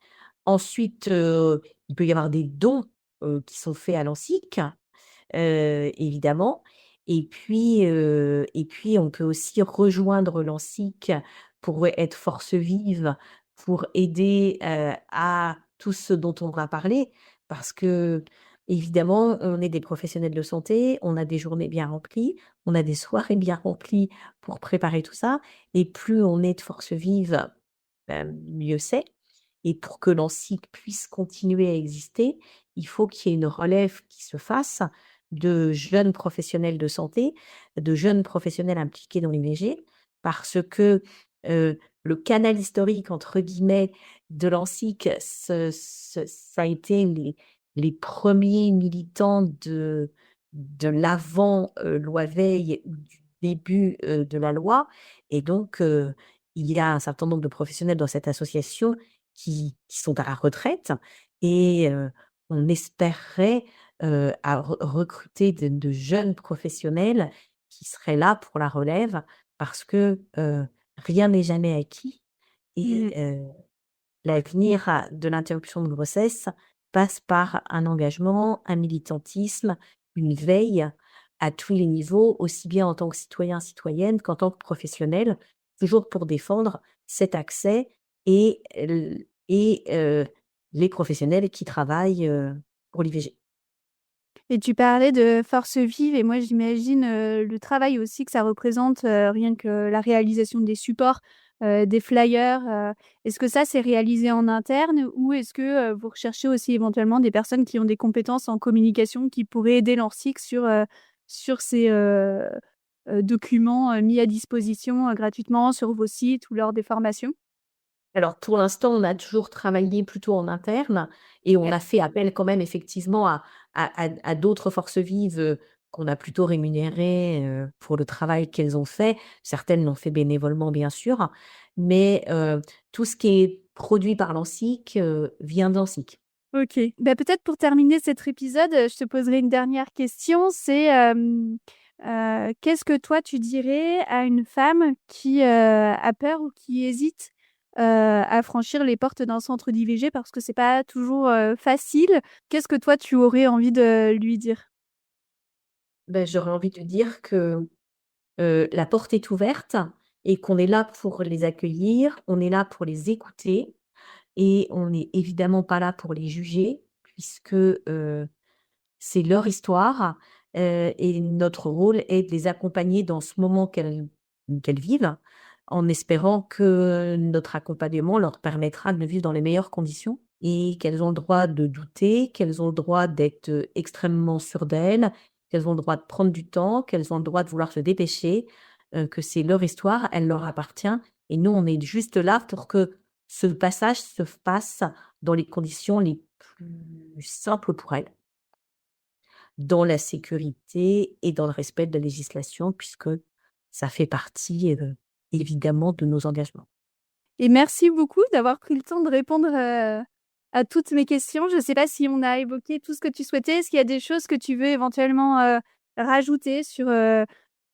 Ensuite, il peut y avoir des dons qui sont faits à l'ANSSIC, évidemment. Et puis on peut aussi rejoindre l'ANSSIC pour être force vive, pour aider à tout ce dont on va parler. Parce qu'évidemment, on est des professionnels de santé, on a des journées bien remplies, on a des soirées bien remplies pour préparer tout ça, et plus on est de force vive, mieux c'est. Et pour que l'ANSSIC puisse continuer à exister, il faut qu'il y ait une relève qui se fasse de jeunes professionnels de santé, de jeunes professionnels impliqués dans l'IVG, parce que le «canal historique» entre guillemets de l'ANSSIC, ça a été les premiers militants de l'avant loi Veil, du début de la loi. Et donc il y a un certain nombre de professionnels dans cette association qui sont à la retraite, et on espérerait à recruter de jeunes professionnels qui seraient là pour la relève parce que rien n'est jamais acquis Mmh. et l'avenir de l'interruption de grossesse passe par un engagement, un militantisme, une veille à tous les niveaux, aussi bien en tant que citoyen, citoyenne qu'en tant que professionnel, toujours pour défendre cet accès et les professionnels qui travaillent pour l'IVG. Et tu parlais de force vive et moi j'imagine, le travail aussi que ça représente, rien que la réalisation des supports, des flyers, est-ce que ça c'est réalisé en interne ou est-ce que, vous recherchez aussi éventuellement des personnes qui ont des compétences en communication qui pourraient aider l'Anssi sur ces, documents, mis à disposition, gratuitement sur vos sites ou lors des formations? Alors pour l'instant, on a toujours travaillé plutôt en interne et on OK. a fait appel quand même effectivement à d'autres forces vives, qu'on a plutôt rémunérées, pour le travail qu'elles ont fait. Certaines l'ont fait bénévolement bien sûr, mais tout ce qui est produit par l'ANSSIC, vient d'ANSSIC. OK. Bah, peut-être pour terminer cet épisode, je te poserai une dernière question, c'est, qu'est-ce que toi tu dirais à une femme qui, a peur ou qui hésite, à franchir les portes d'un centre d'IVG parce que c'est pas toujours, facile? Qu'est-ce que toi tu aurais envie de lui dire? J'aurais envie de dire que, la porte est ouverte et qu'on est là pour les accueillir, on est là pour les écouter et on n'est évidemment pas là pour les juger puisque, c'est leur histoire, et notre rôle est de les accompagner dans ce moment qu'elles vivent, en espérant que notre accompagnement leur permettra de le vivre dans les meilleures conditions et qu'elles ont le droit de douter, qu'elles ont le droit d'être, extrêmement sûres d'elles, qu'elles ont le droit de prendre du temps, qu'elles ont le droit de vouloir se dépêcher, que c'est leur histoire, elle leur appartient et nous, on est juste là pour que ce passage se fasse dans les conditions les plus simples pour elles. Dans la sécurité et dans le respect de la législation puisque ça fait partie, évidemment de nos engagements. Et merci beaucoup d'avoir pris le temps de répondre, à toutes mes questions. Je ne sais pas si on a évoqué tout ce que tu souhaitais. Est-ce qu'il y a des choses que tu veux éventuellement, rajouter sur, que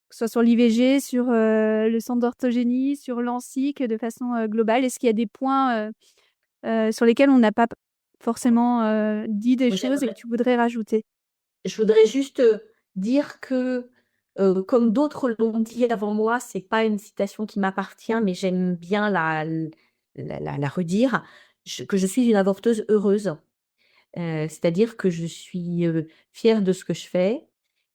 ce soit sur l'IVG, sur, le centre d'orthogénie, sur l'ANSSIC, de façon, globale? Est-ce qu'il y a des points, sur lesquels on n'a pas forcément, dit des Moi choses et que j'aimerais tu voudrais rajouter? je voudrais juste, dire que, comme d'autres l'ont dit avant moi, c'est pas une citation qui m'appartient, mais j'aime bien la redire, que je suis une avorteuse heureuse. C'est-à-dire que je suis, fière de ce que je fais,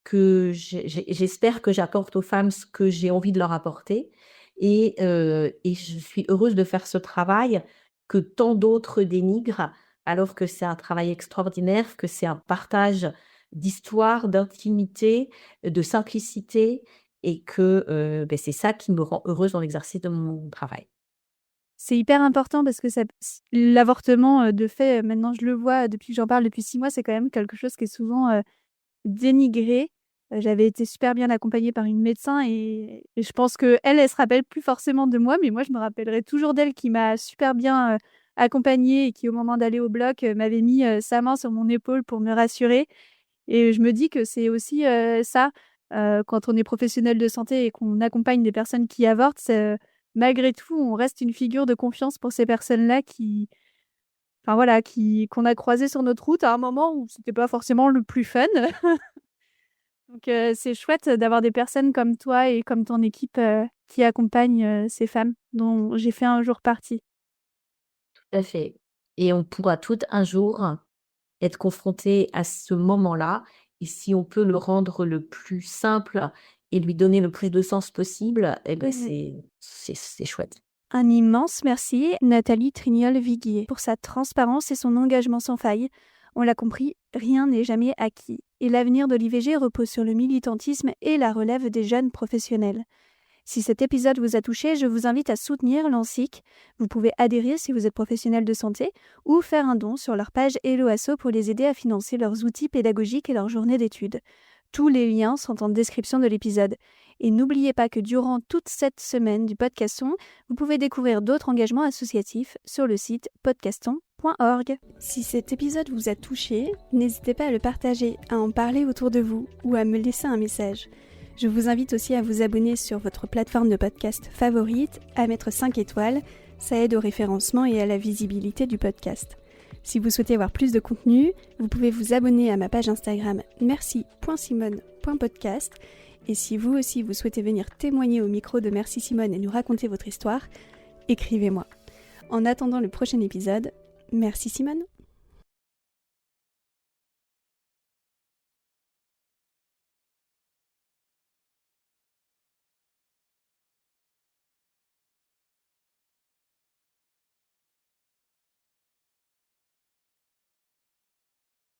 que j'espère que j'apporte aux femmes ce que j'ai envie de leur apporter et je suis heureuse de faire ce travail que tant d'autres dénigrent, alors que c'est un travail extraordinaire, que c'est un partage d'histoire, d'intimité, de simplicité et que, c'est ça qui me rend heureuse dans l'exercice de mon travail. C'est hyper important parce que ça l'avortement, de fait, maintenant je le vois depuis que j'en parle depuis 6 mois, c'est quand même quelque chose qui est souvent, dénigrée. J'avais été super bien accompagnée par une médecin et je pense qu'elle, elle se rappelle plus forcément de moi, mais moi je me rappellerai toujours d'elle qui m'a super bien, accompagnée et qui au moment d'aller au bloc, m'avait mis, sa main sur mon épaule pour me rassurer et je me dis que c'est aussi, ça, quand on est professionnel de santé et qu'on accompagne des personnes qui avortent, malgré tout, on reste une figure de confiance pour ces personnes-là qui enfin voilà, qui qu'on a croisées sur notre route à un moment où c'était pas forcément le plus fun. Donc c'est chouette d'avoir des personnes comme toi et comme ton équipe, qui accompagnent, ces femmes dont j'ai fait un jour partie. Tout à fait et on pourra toutes un jour être confrontées à ce moment-là et si on peut le rendre le plus simple et lui donner le plus de sens possible et Mmh. c'est chouette. Un immense merci, Nathalie Trignol-Viguier, pour sa transparence et son engagement sans faille. On l'a compris, rien n'est jamais acquis et l'avenir de l'IVG repose sur le militantisme et la relève des jeunes professionnels. Si cet épisode vous a touché, je vous invite à soutenir l'ANSSIC. Vous pouvez adhérer si vous êtes professionnel de santé ou faire un don sur leur page Hello Asso pour les aider à financer leurs outils pédagogiques et leurs journées d'études. Tous les liens sont en description de l'épisode. Et n'oubliez pas que durant toute cette semaine du Podcaston, vous pouvez découvrir d'autres engagements associatifs sur le site podcaston.org. Si cet épisode vous a touché, n'hésitez pas à le partager, à en parler autour de vous ou à me laisser un message. Je vous invite aussi à vous abonner sur votre plateforme de podcast favorite, à mettre 5 étoiles, ça aide au référencement et à la visibilité du podcast. Si vous souhaitez avoir plus de contenu, vous pouvez vous abonner à ma page Instagram merci.simone.podcast. Et si vous aussi vous souhaitez venir témoigner au micro de Merci Simone et nous raconter votre histoire, écrivez-moi. En attendant le prochain épisode, merci Simone.